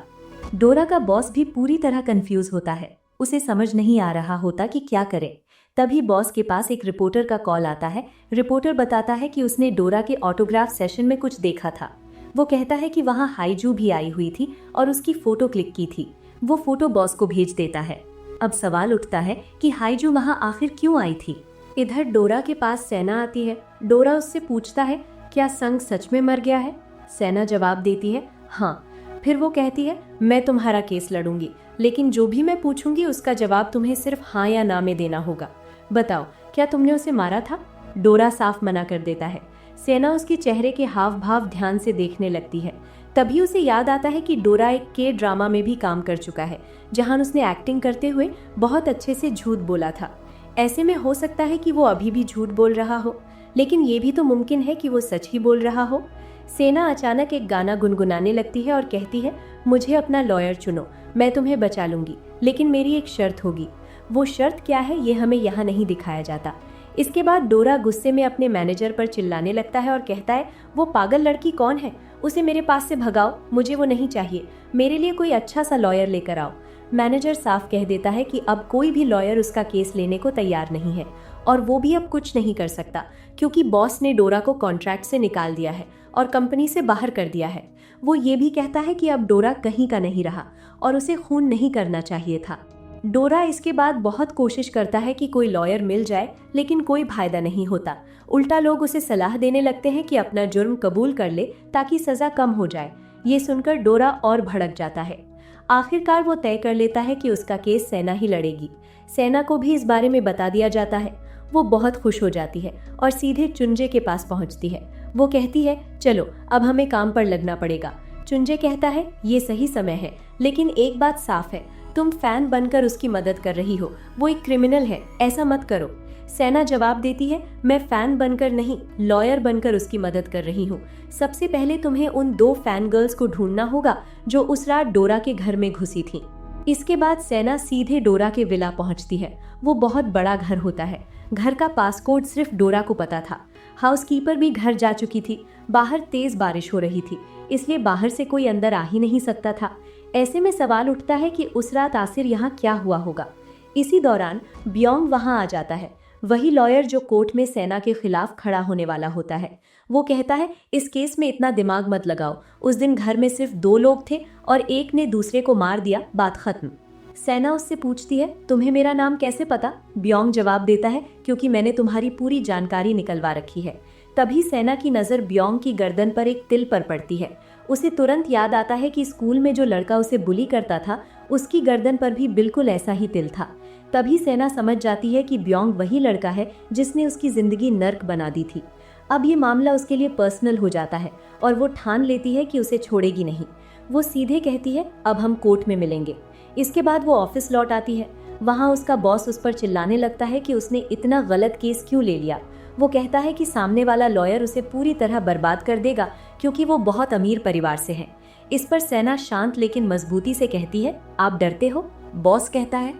डोरा का बॉस भी पूरी तरह कंफ्यूज होता है। उसे समझ नहीं आ रहा होता कि क्या करे। तभी बॉस के पास एक रिपोर्टर का कॉल आता है। रिपोर्टर बताता है कि उसने डोरा के ऑटोग्राफ सेशन में कुछ देखा था। वो कहता है कि वहाँ हाईजू भी आई हुई थी और उसकी फोटो क्लिक की थी। वो फोटो बॉस को भेज देता है। अब सवाल उठता है कि हाईजू वहाँ आखिर क्यों आई थी। इधर डोरा के पास सेना आती है। डोरा उससे पूछता है, क्या संग सच में मर गया है? सेना जवाब देती है, हाँ। फिर वो कहती है, मैं तुम्हारा केस लड़ूंगी, लेकिन जो भी मैं पूछूंगी उसका जवाब तुम्हें सिर्फ हाँ या ना में देना होगा। बताओ, क्या तुमने उसे मारा था? डोरा साफ मना कर देता है। सेना उसके चेहरे के हाव भाव ध्यान से देखने लगती है। तभी उसे याद आता है कि डोरा एक के ड्रामा में भी काम कर चुका है, जहां उसने एक्टिंग करते हुए बहुत अच्छे से झूठ बोला था। ऐसे में हो सकता है कि वो अभी भी झूठ बोल रहा हो, लेकिन ये भी तो मुमकिन है कि वो सच ही बोल रहा हो। सेना अचानक एक गाना गुनगुनाने लगती है और कहती है, मुझे अपना लॉयर चुनो, मैं तुम्हें बचा लूंगी, लेकिन मेरी एक शर्त होगी। वो शर्त क्या है ये हमें यहाँ नहीं दिखाया जाता। इसके बाद डोरा गुस्से में अपने मैनेजर पर चिल्लाने लगता है और कहता है, वो पागल लड़की कौन है? उसे मेरे पास से भगाओ, मुझे वो नहीं चाहिए। मेरे लिए कोई अच्छा सा लॉयर लेकर आओ। मैनेजर साफ कह देता है कि अब कोई भी लॉयर उसका केस लेने को तैयार नहीं है और वो भी अब कुछ नहीं कर सकता, क्योंकि बॉस ने डोरा को कॉन्ट्रैक्ट से निकाल दिया है और कंपनी से बाहर कर दिया है। वो ये भी कहता है कि अब डोरा कहीं का नहीं रहा और उसे खून नहीं करना चाहिए था। डोरा इसके बाद बहुत कोशिश करता है कि कोई लॉयर मिल जाए, लेकिन कोई फायदा नहीं होता। उल्टा लोग उसे सलाह देने लगते हैं कि अपना जुर्म कबूल कर ले ताकि सजा कम हो जाए। ये सुनकर डोरा और भड़क जाता है। आखिरकार वो तय कर लेता है कि उसका केस सेना ही लड़ेगी। सेना को भी इस बारे में बता दिया जाता है। वो बहुत खुश हो जाती है और सीधे चुंजे के पास पहुंचती है। वो कहती है, चलो अब हमें काम पर लगना पड़ेगा। चुंजे कहता है, ये सही समय है, लेकिन एक बात साफ है, तुम फैन बनकर उसकी मदद कर रही हो। वो एक क्रिमिनल है, ऐसा मत करो। सेना जवाब देती है, मैं फैन बनकर नहीं, लॉयर बनकर उसकी मदद कर रही हूँ। सबसे पहले तुम्हें उन 2 फैन गर्ल्स को ढूंढना होगा जो उस रात डोरा के घर में घुसी थीं। इसके बाद सेना सीधे डोरा के विला पहुंचती है। वो बहुत बड़ा घर होता है। घर का पासकोड सिर्फ डोरा को पता था। हाउसकीपर भी घर जा चुकी थी। बाहर तेज बारिश हो रही थी, इसलिए बाहर से कोई अंदर आ ही नहीं सकता था। ऐसे में सवाल उठता है कि उस रात आखिर यहाँ क्या हुआ होगा। इसी दौरान ब्योंग वहाँ आ जाता है, वही लॉयर जो कोर्ट में सेना के खिलाफ खड़ा होने वाला होता है। वो कहता है, इस केस में इतना दिमाग मत लगाओ। उस दिन घर में सिर्फ 2 लोग थे और एक ने दूसरे को मार दिया, बात खत्म। सेना उससे पूछती है, तुम्हें मेरा नाम कैसे पता? ब्योंग जवाब देता है, क्योंकि मैंने तुम्हारी पूरी जानकारी निकलवा रखी है। तभी सेना की नज़र ब्योंग की गर्दन पर एक तिल पर पड़ती है। उसे तुरंत याद आता है कि स्कूल में जो लड़का उसे बुली करता था, उसकी गर्दन पर भी बिल्कुल ऐसा ही तिल था। तभी सेना समझ जाती है कि ब्योंग वही लड़का है जिसने उसकी जिंदगी नर्क बना दी थी। अब ये मामला उसके लिए पर्सनल हो जाता है और वो ठान लेती है कि उसे छोड़ेगी नहीं। वो सीधे कहती है, अब हम कोर्ट में मिलेंगे। इसके बाद वो ऑफिस लौट आती है। वहाँ उसका बॉस उस पर चिल्लाने लगता है कि उसने इतना गलत केस क्यों ले लिया। वो कहता है कि सामने वाला लॉयर उसे पूरी तरह बर्बाद कर देगा, क्योंकि वो बहुत अमीर परिवार से है। इस पर सेना शांत लेकिन मजबूती से कहती है, आप डरते हो? बॉस कहता है,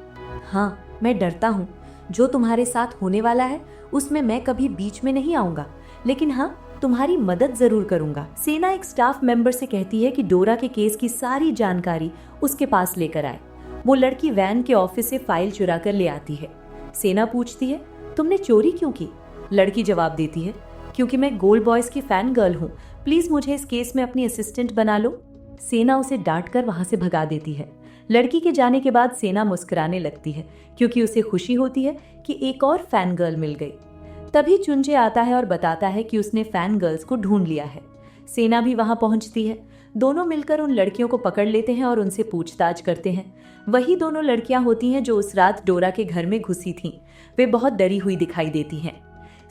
हाँ मैं डरता हूँ। जो तुम्हारे साथ होने वाला है उसमें मैं कभी बीच में नहीं आऊँगा, लेकिन हाँ तुम्हारी मदद जरूर करूँगा। सेना एक स्टाफ मेंबर से कहती है कि डोरा के केस की सारी जानकारी उसके पास लेकर आए। वो लड़की वैन के ऑफिस से फाइल चुरा कर ले आती है। सेना पूछती है, तुमने चोरी क्यों की? लड़की जवाब देती है, क्योंकि मैं गोल्ड बॉयज की फैन गर्ल हूँ, प्लीज मुझे इस केस में अपनी असिस्टेंट बना लो। सेना उसे डांट कर वहां से भगा देती है। लड़की के जाने के बाद सेना मुस्कुराने लगती है, क्योंकि उसे खुशी होती है कि एक और फैन गर्ल मिल गई। तभी चुंजे आता है और बताता है कि उसने फैन गर्ल्स को ढूंढ लिया है। सेना भी वहां पहुंचती है। दोनों मिलकर उन लड़कियों को पकड़ लेते हैं और उनसे पूछताछ करते हैं। वही दोनों लड़कियां होती हैं जो उस रात डोरा के घर में घुसी थीं। वे बहुत डरी हुई दिखाई देती हैं।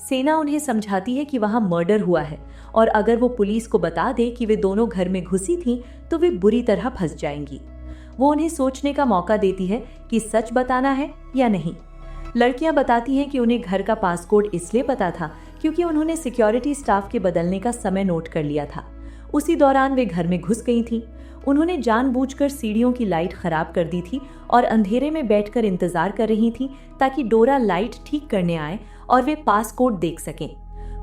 सेना उन्हें समझाती है कि वहाँ मर्डर हुआ है और अगर वो पुलिस को बता दे कि वे दोनों घर में घुसी थीं तो वे बुरी तरह फंस जाएंगी। वो उन्हें सोचने का मौका देती है कि सच बताना है या नहीं। लड़कियां बताती हैं कि उन्हें घर का पासकोड इसलिए पता था क्योंकि उन्होंने सिक्योरिटी स्टाफ के बदलने का समय नोट कर लिया था। उसी दौरान वे घर में घुस गई थीं। उन्होंने जानबूझकर सीढ़ियों की लाइट खराब कर दी थी और अंधेरे में बैठकर इंतजार कर रही थीं ताकि डोरा लाइट ठीक करने आए और वे पासकोड देख सकें।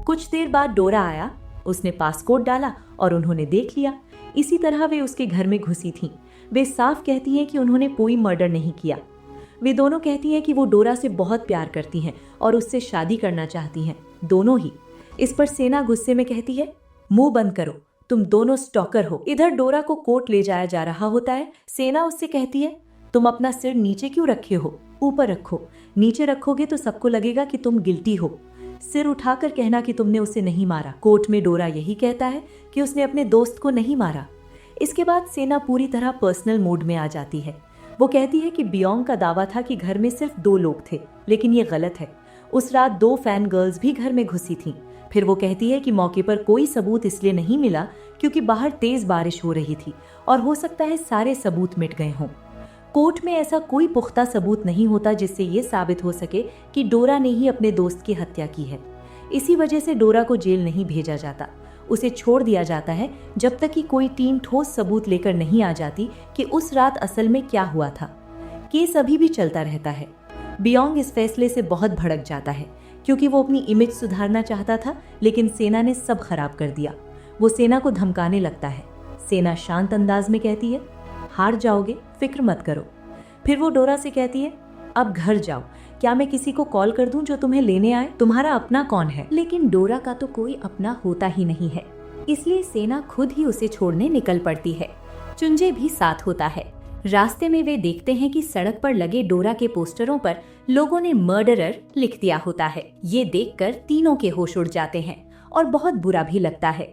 कुछ देर बाद डोरा आया, उसने पासकोड डाला और उन्होंने देख लिया। इसी तरह वे उसके घर में घुसी थीं। वे साफ कहती हैं कि उन्होंने कोई मर्डर नहीं किया। वे दोनों कहती हैं कि वो डोरा से बहुत प्यार करती हैं और उससे शादी करना चाहती हैं, दोनों ही। इस पर सेना गुस्से में कहती है, मुंह बंद करो, तुम दोनों स्टॉकर हो। इधर डोरा को कोर्ट ले जाया जा रहा होता है। सेना उससे कहती है, तुम अपना सिर नीचे क्यों रखे हो, ऊपर रखो। नीचे रखोगे तो सबको लगेगा कि तुम गिल्टी हो। सिर उठाकर कहना कि तुमने उसे नहीं मारा। कोर्ट में डोरा यही कहता है कि उसने अपने दोस्त को नहीं मारा। इसके बाद सेना पूरी तरह पर्सनल मोड में आ जाती है। वो कहती है कि बियोंग का दावा था कि घर में सिर्फ 2 लोग थे, लेकिन ये गलत है। उस रात 2 फैन गर्ल्स भी घर में घुसी थीं। फिर वो कहती है कि मौके पर कोई सबूत इसलिए नहीं मिला क्योंकि बाहर तेज बारिश हो रही थी और हो सकता है सारे सबूत मिट गए हों। कोर्ट में ऐसा कोई पुख्ता सबूत नहीं होता जिससे ये साबित हो सके कि डोरा ने ही अपने दोस्त की हत्या की है। इसी वजह से डोरा को जेल नहीं भेजा जाता। उसे छोड़ दिया जाता है जब तक कि कोई टीम ठोस सबूत लेकर नहीं आ जाती कि उस रात असल में क्या हुआ था। केस अभी भी चलता रहता है। बियोंग इस फैसले से बहुत भड़क जाता है क्योंकि वो अपनी इमेज सुधारना चाहता था, लेकिन सेना ने सब खराब कर दिया। वो सेना को धमकाने लगता है। सेना शांत अंदाज में कहती है, हार जाओगे, फिक्र मत करो। फिर वो डोरा से कहती है, अब घर जाओ। क्या मैं किसी को कॉल कर दूं जो तुम्हें लेने आए? तुम्हारा अपना कौन है? लेकिन डोरा का तो कोई अपना होता ही नहीं है, इसलिए सेना खुद ही उसे छोड़ने निकल पड़ती है। चुंजे भी साथ होता है। रास्ते में वे देखते हैं कि सड़क पर लगे डोरा के पोस्टरों पर लोगों ने मर्डरर लिख दिया होता है। ये देखकर तीनों के होश उड़ जाते हैं और बहुत बुरा भी लगता है।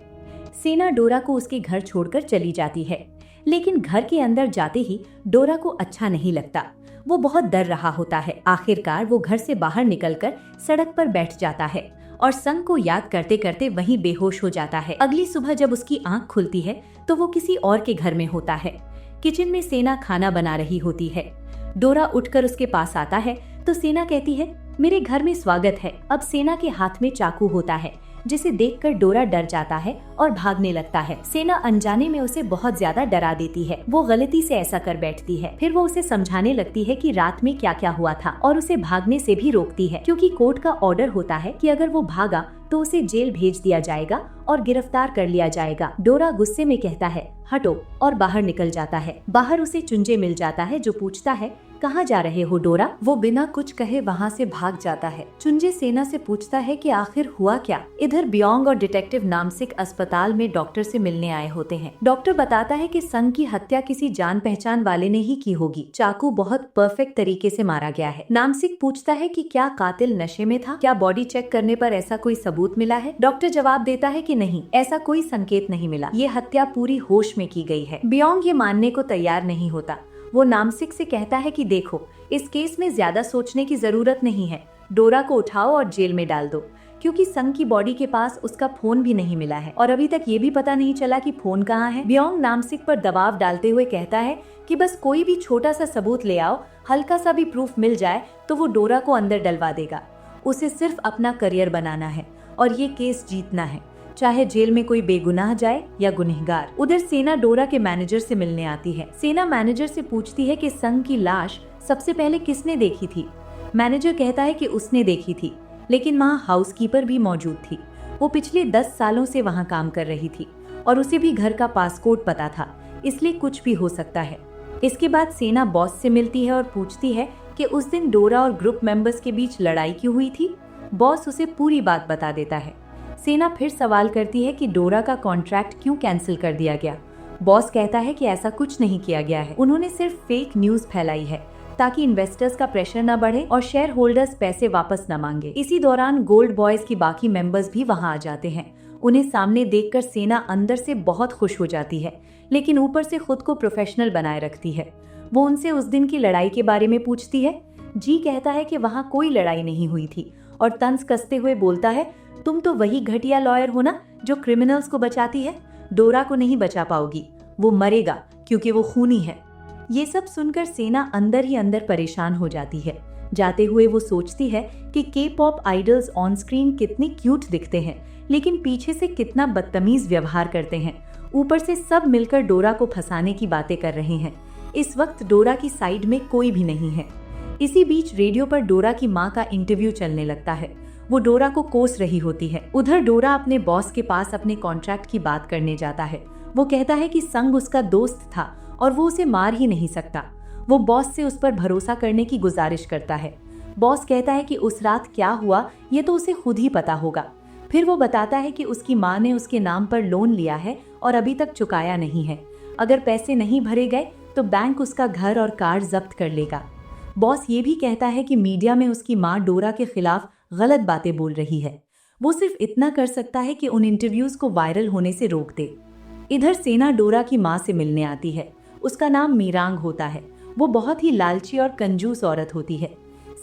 सेना डोरा को उसके घर छोड़कर चली जाती है, लेकिन घर के अंदर जाते ही डोरा को अच्छा नहीं लगता। वो बहुत डर रहा होता है। आखिरकार वो घर से बाहर निकलकर सड़क पर बैठ जाता है और संग को याद करते करते वहीं बेहोश हो जाता है। अगली सुबह जब उसकी आंख खुलती है तो वो किसी और के घर में होता है। किचन में सेना खाना बना रही होती है। डोरा उठकर उसके पास आता है तो सेना कहती है, मेरे घर में स्वागत है। अब सेना के हाथ में चाकू होता है, जिसे देखकर डोरा डर जाता है और भागने लगता है। सेना अनजाने में उसे बहुत ज्यादा डरा देती है। वो गलती से ऐसा कर बैठती है। फिर वो उसे समझाने लगती है कि रात में क्या क्या हुआ था और उसे भागने से भी रोकती है क्योंकि कोर्ट का ऑर्डर होता है कि अगर वो भागा तो उसे जेल भेज दिया जाएगा और गिरफ्तार कर लिया जाएगा। डोरा गुस्से में कहता है, हटो, और बाहर निकल जाता है। बाहर उसे चुंजे मिल जाता है जो पूछता है, कहाँ जा रहे हो डोरा? वो बिना कुछ कहे वहाँ से भाग जाता है। चुंजे सेना से पूछता है कि आखिर हुआ क्या। इधर बियोंग और डिटेक्टिव नामसिक अस्पताल में डॉक्टर से मिलने आए होते हैं। डॉक्टर बताता है कि संग की हत्या किसी जान पहचान वाले ने ही की होगी। चाकू बहुत परफेक्ट तरीके से मारा गया है। नामसिक पूछता है कि क्या कातिल नशे में था? क्या बॉडी चेक करने पर ऐसा कोई सबूत मिला है? डॉक्टर जवाब देता है कि नहीं, ऐसा कोई संकेत नहीं मिला। ये हत्या पूरी होश में की गई है। बियोंग ये मानने को तैयार नहीं होता। वो नामसिक से कहता है कि देखो, इस केस में ज्यादा सोचने की जरूरत नहीं है। डोरा को उठाओ और जेल में डाल दो, क्योंकि संग की बॉडी के पास उसका फोन भी नहीं मिला है और अभी तक ये भी पता नहीं चला कि फोन कहाँ है। बियोंग नामसिक पर दबाव डालते हुए कहता है कि बस कोई भी छोटा सा सबूत ले आओ, हल्का सा भी प्रूफ मिल जाए तो वो डोरा को अंदर डलवा देगा। उसे सिर्फ अपना करियर बनाना है और ये केस जीतना है, चाहे जेल में कोई बेगुनाह जाए या गुनहगार। उधर सेना डोरा के मैनेजर से मिलने आती है। सेना मैनेजर से पूछती है कि संग की लाश सबसे पहले किसने देखी थी। मैनेजर कहता है कि उसने देखी थी, लेकिन वहाँ हाउसकीपर भी मौजूद थी। वो पिछले 10 सालों से वहाँ काम कर रही थी और उसे भी घर का पासकोड पता था, इसलिए कुछ भी हो सकता है। इसके बाद सेना बॉस से मिलती है और पूछती है कि उस दिन डोरा और ग्रुप मेंबर्स के बीच लड़ाई क्यों हुई थी। बॉस उसे पूरी बात बता देता है। सेना फिर सवाल करती है कि डोरा का कॉन्ट्रैक्ट क्यों कैंसिल कर दिया गया। बॉस कहता है कि ऐसा कुछ नहीं किया गया है, उन्होंने सिर्फ फेक न्यूज फैलाई है ताकि इन्वेस्टर्स का प्रेशर न बढ़े और शेयर होल्डर्स पैसे वापस न मांगे। इसी दौरान गोल्ड बॉयज की बाकी मेंबर्स भी वहां आ जाते हैं। उन्हें सामने देखकर सेना अंदर से बहुत खुश हो जाती है, लेकिन ऊपर से खुद को प्रोफेशनल बनाए रखती है। वो उनसे उस दिन की लड़ाई के बारे में पूछती है। जी कहता है कि वहाँ कोई लड़ाई नहीं हुई थी और तंज कसते हुए बोलता है, तुम तो वही घटिया लॉयर हो ना जो क्रिमिनल्स को बचाती है। डोरा को नहीं बचा पाओगी, वो मरेगा क्योंकि वो खूनी है। ये सब सुनकर सेना अंदर ही अंदर परेशान हो जाती है। जाते हुए वो सोचती है कि के-पॉप आइडल्स ऑन स्क्रीन कितने क्यूट दिखते हैं, लेकिन पीछे से कितना बदतमीज व्यवहार करते हैं। ऊपर से सब मिलकर डोरा को फंसाने की बातें कर रहे हैं। इस वक्त डोरा की साइड में कोई भी नहीं है। इसी बीच रेडियो पर डोरा की माँ का इंटरव्यू चलने लगता है। वो डोरा को कोस रही होती है। उधर डोरा अपने बॉस के पास अपने कॉन्ट्रैक्ट की बात करने जाता है। वो कहता है कि संग उसका दोस्त था और वो उसे मार ही नहीं सकता। वो बॉस से उस पर भरोसा करने की गुजारिश करता है। बॉस कहता है कि उस रात क्या हुआ ये तो उसे खुद ही पता होगा। फिर वो बताता है कि उसकी माँ ने उसके नाम पर लोन लिया है और अभी तक चुकाया नहीं है। अगर पैसे नहीं भरे गए तो बैंक उसका घर और कार जब्त कर लेगा। बॉस ये भी कहता है कि मीडिया में उसकी माँ डोरा के खिलाफ गलत बातें बोल रही है। वो सिर्फ इतना कर सकता है कि उन इंटरव्यूज को वायरल होने से रोक दे। इधर सेना डोरा की माँ से मिलने आती है। उसका नाम मीरांग होता है। वो बहुत ही लालची और कंजूस औरत होती है।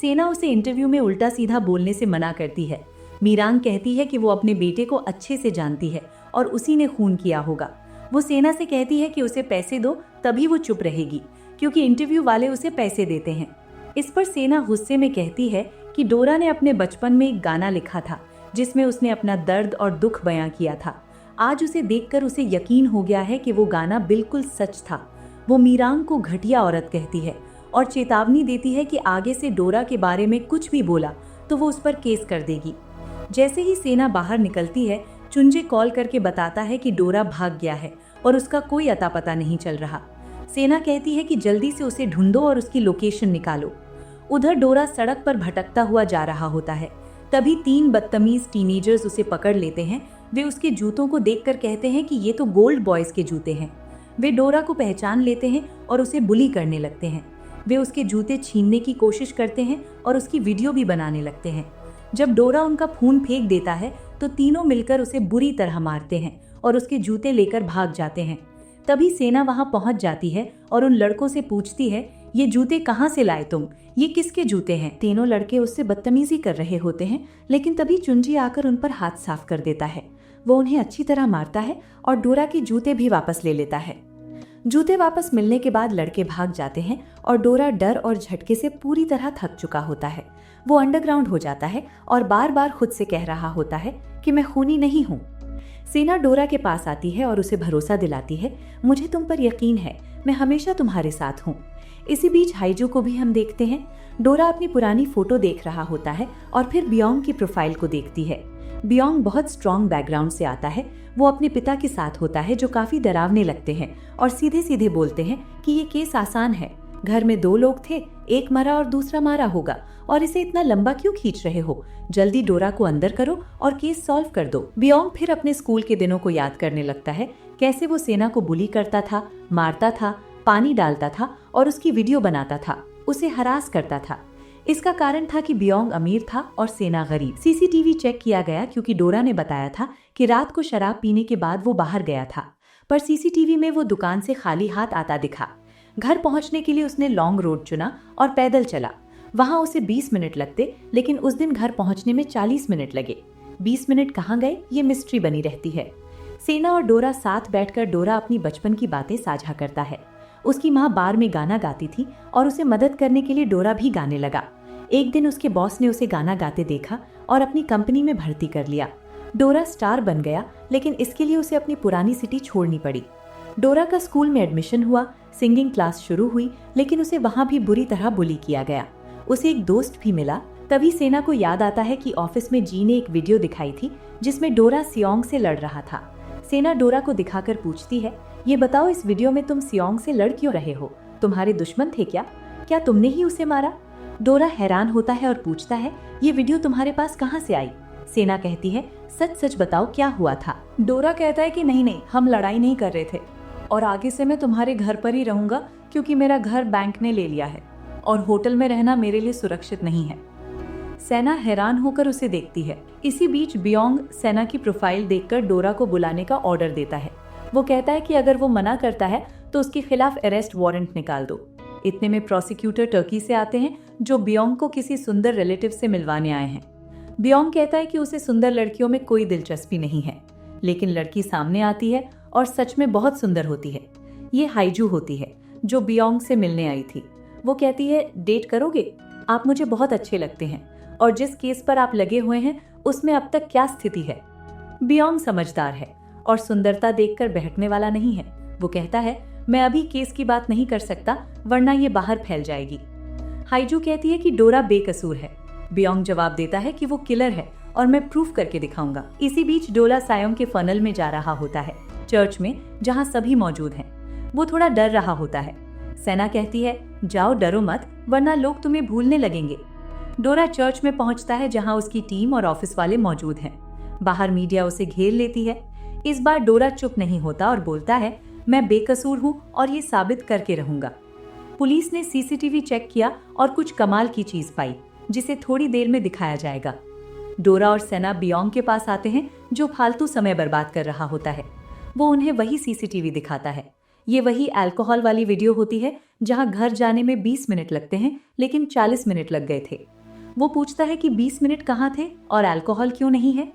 सेना उसे इंटरव्यू में उल्टा सीधा बोलने से मना करती है। मीरांग कहती है कि वो अपने बेटे को अच्छे से जानती है और उसी ने खून किया होगा। वो सेना से कहती है कि उसे पैसे दो तभी वो चुप रहेगी, क्योंकि इंटरव्यू वाले उसे पैसे देते हैं। इस पर सेना गुस्से में कहती है कि डोरा ने अपने बचपन में एक गाना लिखा था जिसमें उसने अपना दर्द और दुख बयां किया था। आज उसे देखकर उसे यकीन हो गया है कि वो गाना बिल्कुल सच था। वो मीरांग को घटिया औरत कहती है और चेतावनी देती है कि आगे से डोरा के बारे में कुछ भी बोला तो वो उस पर केस कर देगी। जैसे ही सेना बाहर निकलती है, चुंजे कॉल करके बताता है कि डोरा भाग गया है और उसका कोई अता पता नहीं चल रहा। सेना कहती है कि जल्दी से उसे ढूंढो और उसकी लोकेशन निकालो। उधर डोरा सड़क पर भटकता हुआ जा रहा होता है। तभी 3 बदतमीज टीनेजर्स उसे पकड़ लेते हैं। वे उसके जूतों को देखकर कहते हैं कि ये तो गोल्ड बॉयज के जूते हैं। वे डोरा को पहचान लेते हैं और उसे बुली करने लगते हैं। वे उसके जूते छीनने की कोशिश करते हैं और उसकी वीडियो भी बनाने लगते हैं। जब डोरा उनका खून फेंक देता है तो तीनों मिलकर उसे बुरी तरह मारते हैं और उसके जूते लेकर भाग जाते हैं। तभी सेना वहां पहुंच जाती है और उन लड़कों से पूछती है, ये जूते कहाँ से लाए तुम? ये किसके जूते हैं? तीनों लड़के उससे बदतमीजी कर रहे होते हैं, लेकिन तभी चुंजी आकर उन पर हाथ साफ कर देता है। वो उन्हें अच्छी तरह मारता है और डोरा के जूते भी वापस ले लेता है। जूते वापस मिलने के बाद लड़के भाग जाते हैं और डोरा डर और झटके से पूरी तरह थक चुका होता है। वो अंडरग्राउंड हो जाता है और बार बार खुद से कह रहा होता है कि मैं खूनी नहीं हूँ। सेना डोरा के पास आती है और उसे भरोसा दिलाती है, मुझे तुम पर यकीन है, मैं हमेशा तुम्हारे साथ हूँ। इसी बीच हाइजू को भी हम देखते हैं। डोरा अपनी पुरानी फोटो देख रहा होता है और फिर बियोंग की प्रोफाइल को देखती है। बियोंग बहुत स्ट्रॉन्ग बैकग्राउंड से आता है। वो अपने पिता के साथ होता है जो काफी डरावने लगते हैं और सीधे सीधे बोलते हैं कि ये केस आसान है। घर में 2 लोग थे, एक मरा और दूसरा मारा होगा और इसे इतना लंबा क्यों खींच रहे हो? जल्दी डोरा को अंदर करो और केस सॉल्व कर दो। बियोंग फिर अपने स्कूल के दिनों को याद करने लगता है, कैसे वो सेना को बुली करता था, मारता था, पानी डालता था और उसकी वीडियो बनाता था, उसे हरास करता था। इसका कारण था कि बियोंग अमीर था और सेना गरीब। सीसीटीवी चेक किया गया क्योंकि डोरा ने बताया था कि रात को शराब पीने के बाद वो बाहर गया था, पर सीसीटीवी में वो दुकान से खाली हाथ आता दिखा। घर पहुंचने के लिए उसने लॉन्ग रोड चुना और पैदल चला। वहां उसे 20 मिनट लगते, लेकिन उस दिन घर पहुंचने में 40 मिनट लगे। 20 मिनट कहाँ गए ये मिस्ट्री बनी रहती है। सेना और डोरा साथ बैठकर डोरा अपनी बचपन की बातें साझा करता है। उसकी माँ बार में गाना गाती थी और उसे मदद करने के लिए डोरा भी गाने लगा। एक दिन उसके बॉस ने उसे गाना गाते देखा और अपनी कंपनी में भर्ती कर लिया। डोरा स्टार बन गया, लेकिन इसके लिए उसे अपनी पुरानी सिटी छोड़नी पड़ी। डोरा का स्कूल में एडमिशन हुआ, सिंगिंग क्लास शुरू हुई, लेकिन उसे वहां भी बुरी तरह बुली किया गया। उसे एक दोस्त भी मिला। तभी सेना को याद आता है कि ऑफिस में जी ने एक वीडियो दिखाई थी जिसमें डोरा सियोंग से लड़ रहा था। सेना डोरा को दिखाकर पूछती है, ये बताओ इस वीडियो में तुम सियोंग से लड़ क्यों रहे हो? तुम्हारे दुश्मन थे क्या? क्या तुमने ही उसे मारा? डोरा हैरान होता है और पूछता है, ये वीडियो तुम्हारे पास कहाँ से आई? सेना कहती है, सच सच बताओ क्या हुआ था? डोरा कहता है कि नहीं, हम लड़ाई नहीं कर रहे थे और आगे से मैं तुम्हारे घर पर ही रहूंगा क्योंकि मेरा घर बैंक ने ले लिया है और होटल में रहना मेरे लिए सुरक्षित नहीं है। सेना हैरान होकर उसे देखती है। इसी बीच बियोंग सेना की प्रोफाइल देखकर डोरा को बुलाने का ऑर्डर देता है। वो कहता है कि अगर वो मना करता है तो उसके खिलाफ अरेस्ट वारंट निकाल दो। इतने में प्रोसिक्यूटर टर्की से आते हैं जो बियोंग को किसी सुंदर रिलेटिव से मिलवाने आए हैं। बियोंग कहता है कि उसे सुंदर लड़कियों में कोई दिलचस्पी नहीं है, लेकिन लड़की सामने आती है और सच में बहुत सुंदर होती है। ये हाइजू होती है जो बियोंग से मिलने आई थी। वो कहती है, डेट करोगे? आप मुझे बहुत अच्छे लगते हैं और जिस केस पर आप लगे हुए हैं उसमें अब तक क्या स्थिति है? बियोंग समझदार है और सुंदरता देखकर बहकने वाला नहीं है। वो कहता है, मैं अभी केस की बात नहीं कर सकता वरना ये बाहर फैल जाएगी। हाइजू कहती है कि डोरा बेकसूर है। बियोंग जवाब देता है कि वो किलर है और मैं प्रूफ करके दिखाऊंगा। इसी बीच डोरा सायोंग के फनल में जा रहा होता है, चर्च में जहां सभी मौजूद हैं। वो थोड़ा डर रहा होता है। सेना कहती है, जाओ डरो मत वरना लोग तुम्हें भूलने लगेंगे। डोरा चर्च में पहुंचता है जहां उसकी टीम और ऑफिस वाले मौजूद हैं। बाहर मीडिया उसे घेर लेती है। इस बार डोरा चुप नहीं होता और बोलता है, मैं बेकसूर हूँ और ये साबित करके रहूंगा। पुलिस ने सीसीटीवी चेक किया और कुछ कमाल की चीज पाई जिसे थोड़ी देर में दिखाया जाएगा। डोरा और सेना बियोंग के पास आते हैं जो फालतू समय बर्बाद कर रहा होता है। वो उन्हें वही सीसीटीवी दिखाता है। ये वही अल्कोहल वाली वीडियो होती है जहां घर जाने में 20 मिनट लगते हैं लेकिन 40 मिनट लग गए थे। वो पूछता है कि 20 मिनट कहाँ थे और अल्कोहल क्यों नहीं है?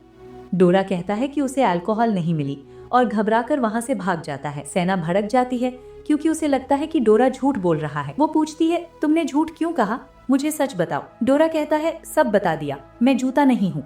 डोरा कहता है कि उसे अल्कोहल नहीं मिली और घबराकर वहां से भाग जाता है। सेना भड़क जाती है क्योंकि उसे लगता है कि डोरा झूठ बोल रहा है। वो पूछती है, तुमने झूठ क्यों कहा? मुझे सच बताओ। डोरा कहता है, सब बता दिया, मैं जूता नहीं हूँ।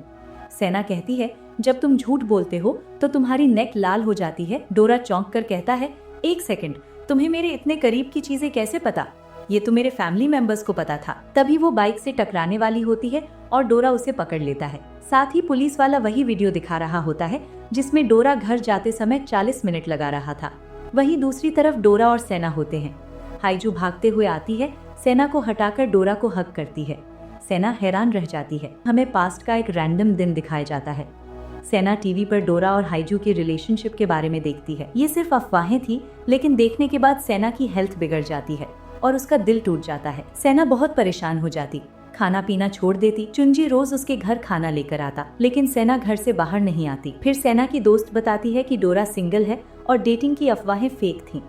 सेना कहती है, जब तुम झूठ बोलते हो तो तुम्हारी नेक लाल हो जाती है। डोरा चौंक कर कहता है, एक सेकंड, तुम्हें मेरे इतने करीब की चीजें कैसे पता? ये तो मेरे फैमिली मेंबर्स को पता था। तभी वो बाइक से टकराने वाली होती है और डोरा उसे पकड़ लेता है। साथ ही पुलिस वाला वही वीडियो दिखा रहा होता है जिसमें डोरा घर जाते समय 40 मिनट लगा रहा था। वहीं दूसरी तरफ डोरा और सेना होते हैं। हाइजू भागते हुए आती है, सेना को हटाकर डोरा को हग करती है। सेना हैरान रह जाती है। हमें पास्ट का एक रैंडम दिन दिखाया जाता है। सेना टीवी पर डोरा और हाइजू के रिलेशनशिप के बारे में देखती है। ये सिर्फ अफवाहें थी, लेकिन देखने के बाद सेना की हेल्थ बिगड़ जाती है और उसका दिल टूट जाता है। सेना बहुत परेशान हो जाती, खाना पीना छोड़ देती। चुंजी रोज उसके घर खाना लेकर आता, लेकिन सेना घर से बाहर नहीं आती। फिर सेना की दोस्त बताती है कि डोरा सिंगल है और डेटिंग की अफवाहें फेक थीं।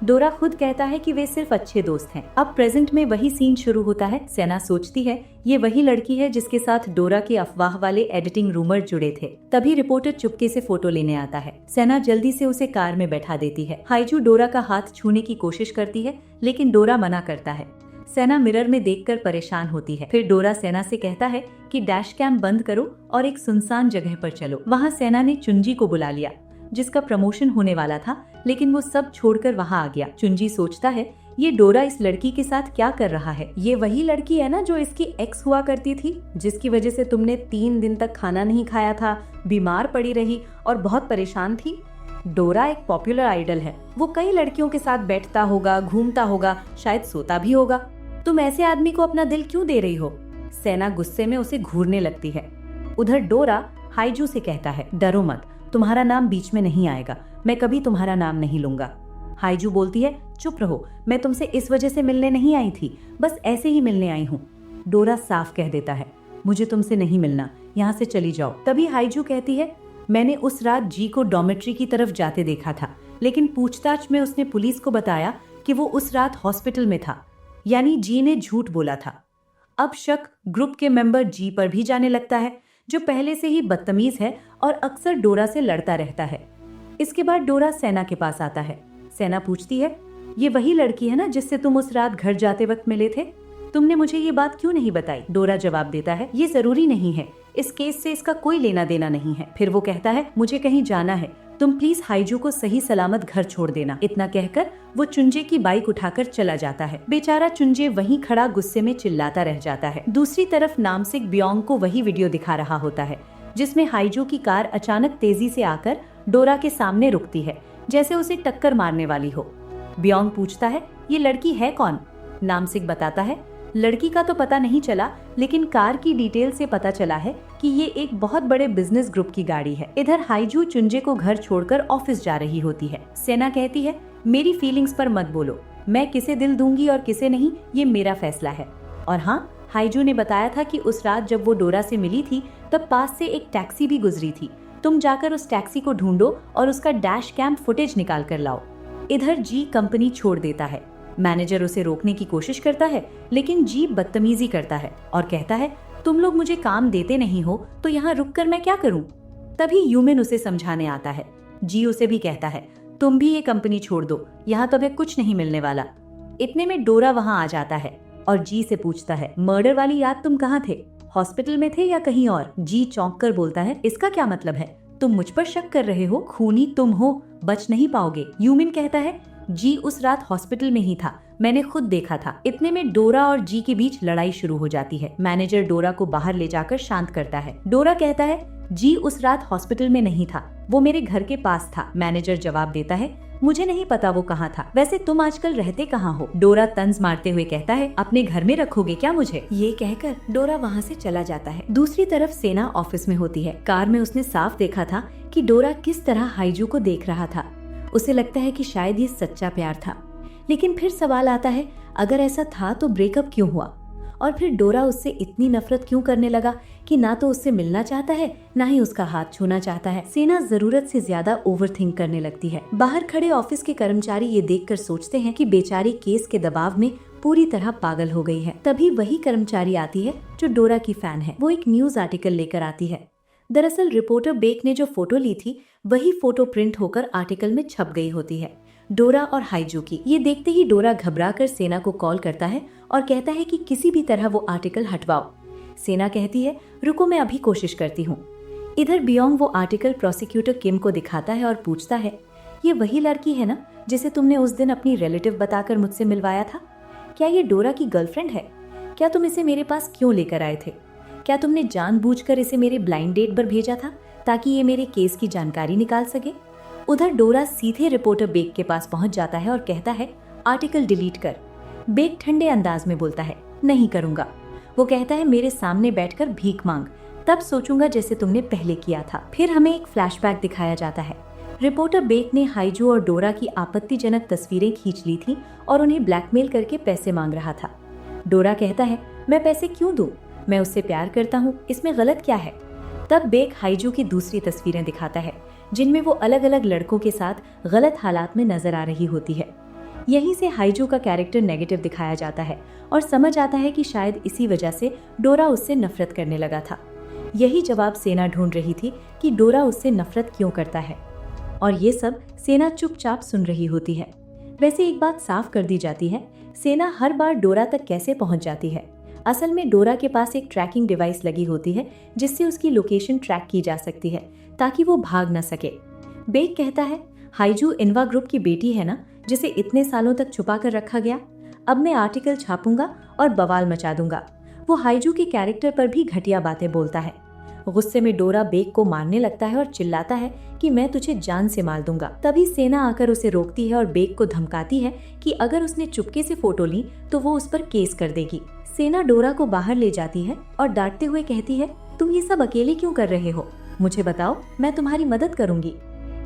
डोरा खुद कहता है कि वे सिर्फ अच्छे दोस्त हैं। अब प्रेजेंट में वही सीन शुरू होता है। सेना सोचती है ये वही लड़की है जिसके साथ डोरा के अफवाह वाले एडिटिंग रूमर जुड़े थे। तभी रिपोर्टर चुपके से फोटो लेने आता है। सेना जल्दी से उसे कार में बैठा देती है। हाइजू डोरा का हाथ छूने की कोशिश करती है, लेकिन डोरा मना करता है। सेना मिरर में देखकर परेशान होती है। फिर डोरा सेना से कहता है कि डैश कैम बंद करो और एक सुनसान जगह पर चलो। वहाँ सेना ने चुंजी को बुला लिया जिसका प्रमोशन होने वाला था, लेकिन वो सब छोड़कर वहाँ आ गया। चुंजी सोचता है ये डोरा इस लड़की के साथ क्या कर रहा है? ये वही लड़की है ना जो इसकी एक्स हुआ करती थी, जिसकी वजह से तुमने 3 दिन तक खाना नहीं खाया था, बीमार पड़ी रही और बहुत परेशान थी। डोरा एक पॉपुलर आइडल है। वो कई लड़कियों के साथ बैठता होगा, घूमता होगा, शायद सोता भी होगा। तुम ऐसे आदमी को अपना दिल क्यों दे रही हो? सेना गुस्से में उसे घूरने लगती है। उधर डोरा हाइजू से कहता है, डरो मत, तुम्हारा नाम बीच में नहीं आएगा, मैं कभी तुम्हारा नाम नहीं लूंगा। हाइजू बोलती है, चुप रहो, मैं तुमसे इस वजह से मिलने नहीं आई थी, बस ऐसे ही मिलने आई हूँ। डोरा साफ कह देता है, मुझे तुमसे नहीं मिलना, यहाँ से चली जाओ। तभी हाइजू कहती है, मैंने उस रात जी को डॉर्मेट्री की तरफ जाते देखा था, लेकिन पूछताछ में उसने पुलिस को बताया कि वो उस रात हॉस्पिटल में था, यानी जी ने झूठ बोला था। अब शक ग्रुप के मेंबर जी पर भी जाने लगता है, जो पहले से ही बदतमीज है और अक्सर डोरा से लड़ता रहता है। इसके बाद डोरा सेना के पास आता है। सेना पूछती है, ये वही लड़की है ना जिससे तुम उस रात घर जाते वक्त मिले थे? तुमने मुझे ये बात क्यों नहीं बताई? डोरा जवाब देता है, ये जरूरी नहीं है, इस केस से इसका कोई लेना देना नहीं है। फिर वो कहता है, मुझे कहीं जाना है, तुम प्लीज हाइजू को सही सलामत घर छोड़ देना। इतना कहकर वो चुंजे की बाइक उठाकर चला जाता है। बेचारा चुंजे वहीं खड़ा गुस्से में चिल्लाता रह जाता है। दूसरी तरफ नामसिक बियोंग को वही वीडियो दिखा रहा होता है जिसमें हाइजू की कार अचानक तेजी से आकर डोरा के सामने रुकती है, जैसे उसे टक्कर मारने वाली हो। बियोंग पूछता है, ये लड़की है कौन? नामसिक बताता है, लड़की का तो पता नहीं चला, लेकिन कार की डिटेल से पता चला है कि ये एक बहुत बड़े बिजनेस ग्रुप की गाड़ी है। इधर हाइजू चुंजे को घर छोड़कर ऑफिस जा रही होती है। सेना कहती है, मेरी फीलिंग्स पर मत बोलो, मैं किसे दिल दूंगी और किसे नहीं, ये मेरा फैसला है। और हाँ, हाइजू ने बताया था कि उस रात जब वो डोरा से मिली थी तब पास से एक टैक्सी भी गुजरी थी। तुम जाकर उस टैक्सी को ढूंढो और उसका डैश कैम फुटेज निकाल कर लाओ। इधर जी कंपनी छोड़ देता है। मैनेजर उसे रोकने की कोशिश करता है, लेकिन जी बदतमीजी करता है और कहता है, तुम लोग मुझे काम देते नहीं हो तो यहाँ रुक कर मैं क्या करूँ? तभी यूमिन उसे समझाने आता है। जी उसे भी कहता है, तुम भी ये कंपनी छोड़ दो, यहाँ तुम्हें कुछ नहीं मिलने वाला। इतने में डोरा वहाँ आ जाता है और जी से पूछता है, मर्डर वाली याद तुम कहाँ थे? हॉस्पिटल में थे या कहीं और? जी चौंक कर बोलता है, इसका क्या मतलब है? तुम मुझ पर शक कर रहे हो? खूनी तुम हो, बच नहीं पाओगे। यूमिन कहता है, जी उस रात हॉस्पिटल में ही था, मैंने खुद देखा था। इतने में डोरा और जी के बीच लड़ाई शुरू हो जाती है। मैनेजर डोरा को बाहर ले जाकर शांत करता है। डोरा कहता है, जी उस रात हॉस्पिटल में नहीं था, वो मेरे घर के पास था। मैनेजर जवाब देता है, मुझे नहीं पता वो कहाँ था, वैसे तुम आजकल रहते कहाँ हो? डोरा तंज मारते हुए कहता है, अपने घर में रखोगे क्या मुझे? ये कहकर डोरा वहाँ से चला जाता है। दूसरी तरफ सेना ऑफिस में होती है। कार में उसने साफ देखा था कि डोरा किस तरह हाइजू को देख रहा था। उसे लगता है कि शायद ये सच्चा प्यार था, लेकिन फिर सवाल आता है, अगर ऐसा था तो ब्रेकअप क्यों हुआ? और फिर डोरा उससे इतनी नफरत क्यों करने लगा कि ना तो उससे मिलना चाहता है, ना ही उसका हाथ छूना चाहता है। सेना जरूरत से ज्यादा ओवरथिंक करने लगती है। बाहर खड़े ऑफिस के कर्मचारी ये देखकर सोचते हैं कि बेचारी केस के दबाव में पूरी तरह पागल हो गई है। तभी वही कर्मचारी आती है जो डोरा की फैन है। वो एक न्यूज आर्टिकल लेकर आती है। दरअसल रिपोर्टर बेक ने जो फोटो ली थी वही फोटो प्रिंट होकर आर्टिकल में छप गई होती है, डोरा और हाइजू की। ये देखते ही डोरा घबराकर सेना को कॉल करता है और कहता है कि किसी भी तरह वो आर्टिकल हटवाओ। सेना कहती है, रुको मैं अभी कोशिश करती हूँ। इधर बियोंग वो आर्टिकल प्रोसिक्यूटर किम को दिखाता है और पूछता है, ये वही लड़की है ना जिसे तुमने उस दिन अपनी रिलेटिव बताकर मुझसे मिलवाया था? क्या ये डोरा की गर्लफ्रेंड है? क्या तुम इसे मेरे पास क्यों लेकर आए थे? क्या तुमने जानबूझकर इसे मेरे ब्लाइंड डेट पर भेजा था ताकि ये मेरे केस की जानकारी निकाल सके? उधर डोरा सीधे रिपोर्टर बेक के पास पहुंच जाता है और कहता है, आर्टिकल डिलीट कर। बेक ठंडे अंदाज में बोलता है, नहीं करूंगा। वो कहता है, मेरे सामने बैठकर भीख मांग, तब सोचूंगा जैसे तुमने पहले किया था। फिर हमें एक फ्लैशबैक दिखाया जाता है। रिपोर्टर बेक ने हाइजू और डोरा की आपत्तिजनक तस्वीरें खींच ली थी और उन्हें ब्लैकमेल करके पैसे मांग रहा था। डोरा कहता है, मैं पैसे क्यों दूं? मैं उससे प्यार करता हूँ, इसमें गलत क्या है? तब बेक हाइजू की दूसरी तस्वीरें दिखाता है जिनमें वो अलग अलग लड़कों के साथ गलत हालात में नजर आ रही होती है। यहीं से हाइजू का कैरेक्टर नेगेटिव दिखाया जाता है और समझ आता है कि शायद इसी वजह से डोरा उससे नफरत करने लगा था। यही जवाब सेना ढूंढ रही थी कि डोरा उससे नफरत क्यों करता है, और ये सब सेना चुपचाप सुन रही होती है। वैसे एक बात साफ कर दी जाती है, सेना हर बार डोरा तक कैसे पहुंच जाती है। असल में डोरा के पास एक ट्रैकिंग डिवाइस लगी होती है जिससे उसकी लोकेशन ट्रैक की जा सकती है ताकि वो भाग न सके। बेक कहता है, हाइजू इन्वा ग्रुप की बेटी है ना जिसे इतने सालों तक छुपा कर रखा गया। अब मैं आर्टिकल छापूंगा और बवाल मचा दूंगा। वो हाइजू के कैरेक्टर पर भी घटिया बातें बोलता है। गुस्से में डोरा बेक को मारने लगता है और चिल्लाता है कि मैं तुझे जान से मार दूंगा। तभी सेना आकर उसे रोकती है और बेक को धमकाती है कि अगर उसने चुपके से फोटो ली तो वो उस पर केस कर देगी। सेना डोरा को बाहर ले जाती है और डांटते हुए कहती है, तुम ये सब अकेले क्यों कर रहे हो? मुझे बताओ, मैं तुम्हारी मदद करूंगी।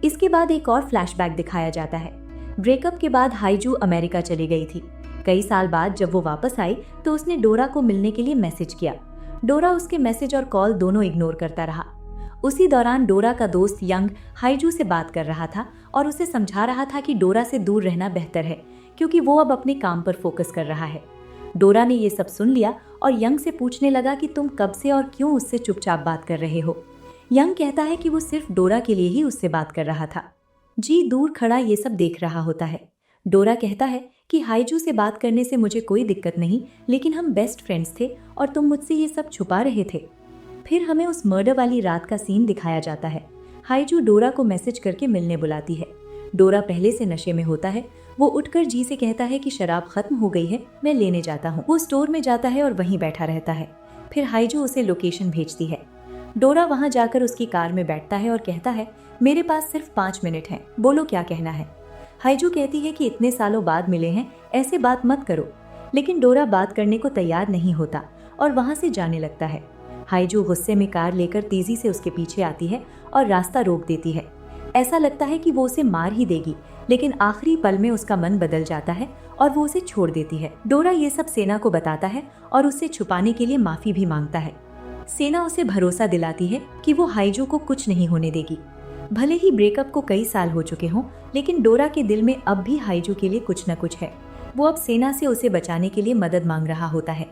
इसके बाद एक और फ्लैशबैक दिखाया जाता है। ब्रेकअप के बाद हाइजू अमेरिका चली गई थी। कई साल बाद जब वो वापस आई तो उसने डोरा को मिलने के लिए मैसेज किया। डोरा उसके मैसेज और कॉल दोनों इग्नोर करता रहा। उसी दौरान डोरा का दोस्त यंग हाइजू से बात कर रहा था और उसे समझा रहा था कि डोरा से दूर रहना बेहतर है क्योंकि वो अब अपने काम पर फोकस कर रहा है। डोरा ने ये सब सुन लिया और यंग से पूछने लगा कि तुम कब से और क्यों उससे चुपचाप बात कर रहे हो। यंग कहता है कि वो सिर्फ डोरा के लिए ही उससे बात कर रहा था। जी दूर खड़ा ये सब देख रहा होता है। डोरा कहता है कि हाइजू से बात करने से मुझे कोई दिक्कत नहीं, लेकिन हम बेस्ट फ्रेंड्स थे और तुम मुझसे ये सब छुपा रहे थे। फिर हमें उस मर्डर वाली रात का सीन दिखाया जाता है। हाइजू डोरा को मैसेज करके मिलने बुलाती है। डोरा पहले से नशे में होता है। वो उठकर जी से कहता है कि शराब खत्म हो गई है, मैं लेने जाता हूँ। वो स्टोर में जाता है और वहीं बैठा रहता है। फिर हाइजू उसे लोकेशन भेजती है। डोरा वहां जाकर उसकी कार में बैठता है और कहता है, मेरे पास सिर्फ 5 मिनट हैं, बोलो क्या कहना है। हाइजू कहती है कि इतने सालों बाद मिले हैं, ऐसे बात मत करो। लेकिन डोरा बात करने को तैयार नहीं होता और वहां से जाने लगता है। हाइजू गुस्से में कार लेकर तेजी से उसके पीछे आती है और रास्ता रोक देती है। ऐसा लगता है कि वो उसे मार ही देगी, लेकिन आखिरी पल में उसका मन बदल जाता है और वो उसे छोड़ देती है। डोरा ये सब सेना को बताता है और उससे छुपाने के लिए माफी भी मांगता है। सेना उसे भरोसा दिलाती है कि वो हाइजू को कुछ नहीं होने देगी। भले ही ब्रेकअप को कई साल हो चुके हों, लेकिन डोरा के दिल में अब भी हाइजू के लिए कुछ न कुछ है। वो अब सेना से उसे बचाने के लिए मदद मांग रहा होता है।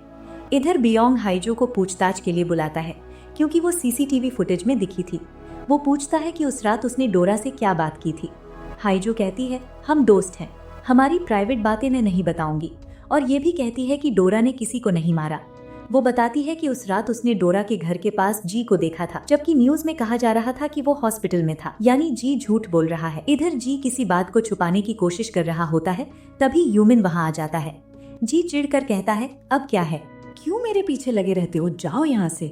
इधर बियोंग हाइजू को पूछताछ के लिए बुलाता है क्योंकि वो सीसीटीवी फुटेज में दिखी थी। वो पूछता है कि उस रात उसने डोरा से क्या बात की थी। हाइजू कहती है हम दोस्त हैं, हमारी प्राइवेट बातें मैं नहीं बताऊंगी, और ये भी कहती है कि डोरा ने किसी को नहीं मारा। वो बताती है कि उस रात उसने डोरा के घर के पास जी को देखा था, जबकि न्यूज में कहा जा रहा था कि वो हॉस्पिटल में था, यानी जी झूठ बोल रहा है। इधर जी किसी बात को छुपाने की कोशिश कर रहा होता है, तभी यूमिन वहाँ आ जाता है। जी चिढ़कर कहता है अब क्या है, क्यों मेरे पीछे लगे रहते हो, जाओ यहाँ से।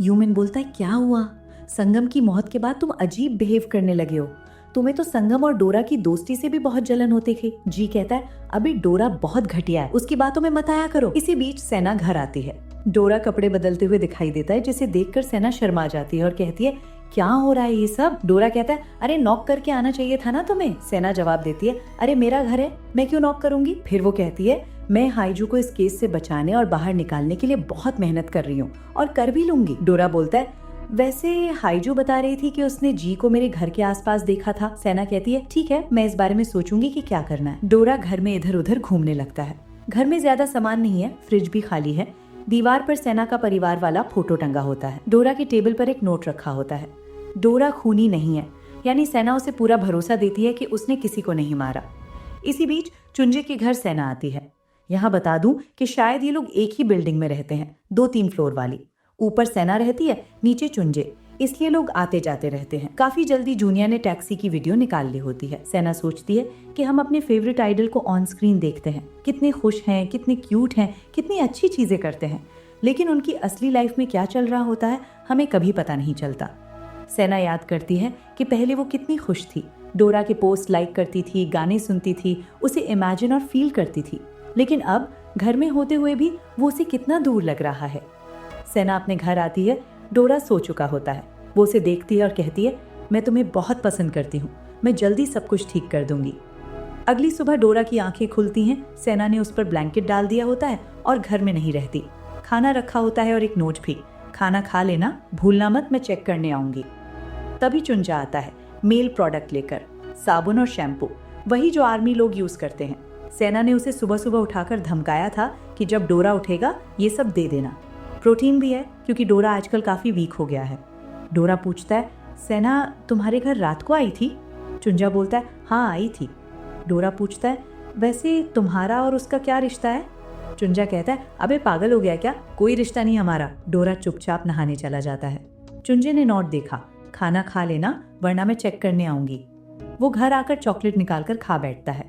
यूमिन बोलता है क्या हुआ, संगम की मौत के बाद तुम अजीब बिहेव करने लगे हो, तुम्हें तो संगम और डोरा की दोस्ती से भी बहुत जलन होती थी। जी कहता है अभी डोरा बहुत घटिया है, उसकी बातों में मत आया करो। इसी बीच सेना घर आती है। डोरा कपड़े बदलते हुए दिखाई देता है, जिसे देखकर सेना शर्मा जाती है और कहती है क्या हो रहा है ये सब। डोरा कहता है अरे नॉक करके आना चाहिए था ना तुम्हें। सेना जवाब देती है अरे मेरा घर है, मैं क्यों नॉक करूंगी। फिर वो कहती है मैं हाइजू को इस केस से बचाने और बाहर निकालने के लिए बहुत मेहनत कर रही हूँ और कर भी लूंगी। डोरा बोलता है वैसे हाइजू बता रही थी कि उसने जी को मेरे घर के आसपास देखा था। सेना कहती है ठीक है, मैं इस बारे में सोचूंगी कि क्या करना है। डोरा घर में इधर उधर घूमने लगता है। घर में ज्यादा सामान नहीं है, फ्रिज भी खाली है। दीवार पर सेना का परिवार वाला फोटो टंगा होता है। डोरा के टेबल पर एक नोट रखा होता है। डोरा खूनी नहीं है, यानी सेना उसे पूरा भरोसा देती है कि उसने किसी को नहीं मारा। इसी बीच चुंजे के घर सेना आती है। यहाँ बता दूं कि शायद ये लोग एक ही बिल्डिंग में रहते हैं, 2-3 फ्लोर वाली। ऊपर सेना रहती है, नीचे चुंजे, इसलिए लोग आते जाते रहते हैं। काफी जल्दी जूनिया ने टैक्सी की वीडियो निकाल ली होती है। सेना सोचती है कि हम अपने फेवरेट आइडल को ऑन स्क्रीन देखते हैं, कितने खुश हैं, कितने क्यूट हैं, कितनी अच्छी चीजें करते हैं, लेकिन उनकी असली लाइफ में क्या चल रहा होता है हमें कभी पता नहीं चलता। सेना याद करती है कि पहले वो कितनी खुश थी, डोरा के पोस्ट लाइक करती थी, गाने सुनती थी, उसे इमेजिन और फील करती थी, लेकिन अब घर में होते हुए भी वो उसे कितना दूर लग रहा है। सेना अपने घर आती है। डोरा सो चुका होता है। वो उसे देखती है और कहती है मैं तुम्हें बहुत पसंद करती हूँ, मैं जल्दी सब कुछ ठीक कर दूंगी। अगली सुबह डोरा की आंखें खुलती हैं। सेना ने उस पर ब्लैंकेट डाल दिया होता है और घर में नहीं रहती। खाना रखा होता है और एक नोट भी, खाना खा लेना, भूलना मत, मैं चेक करने आऊंगी। तभी चुंजा आता है मेल प्रोडक्ट लेकर, साबुन और शैम्पू, वही जो आर्मी लोग यूज करते हैं। सेना ने उसे सुबह सुबह उठाकर धमकाया था कि जब डोरा उठेगा ये सब दे देना। प्रोटीन भी है क्योंकि डोरा आजकल काफी वीक हो गया है। डोरा पूछता है सेना तुम्हारे घर रात को आई थी। चुंजा बोलता है हाँ आई थी। डोरा पूछता है वैसे तुम्हारा और उसका क्या रिश्ता है। चुंजा कहता है अबे पागल हो गया क्या, कोई रिश्ता नहीं हमारा। डोरा चुपचाप नहाने चला जाता है। चुंजे ने नोट देखा, खाना खा लेना वरना मैं चेक करने आऊंगी। वो घर आकर चॉकलेट निकालकर खा बैठता है।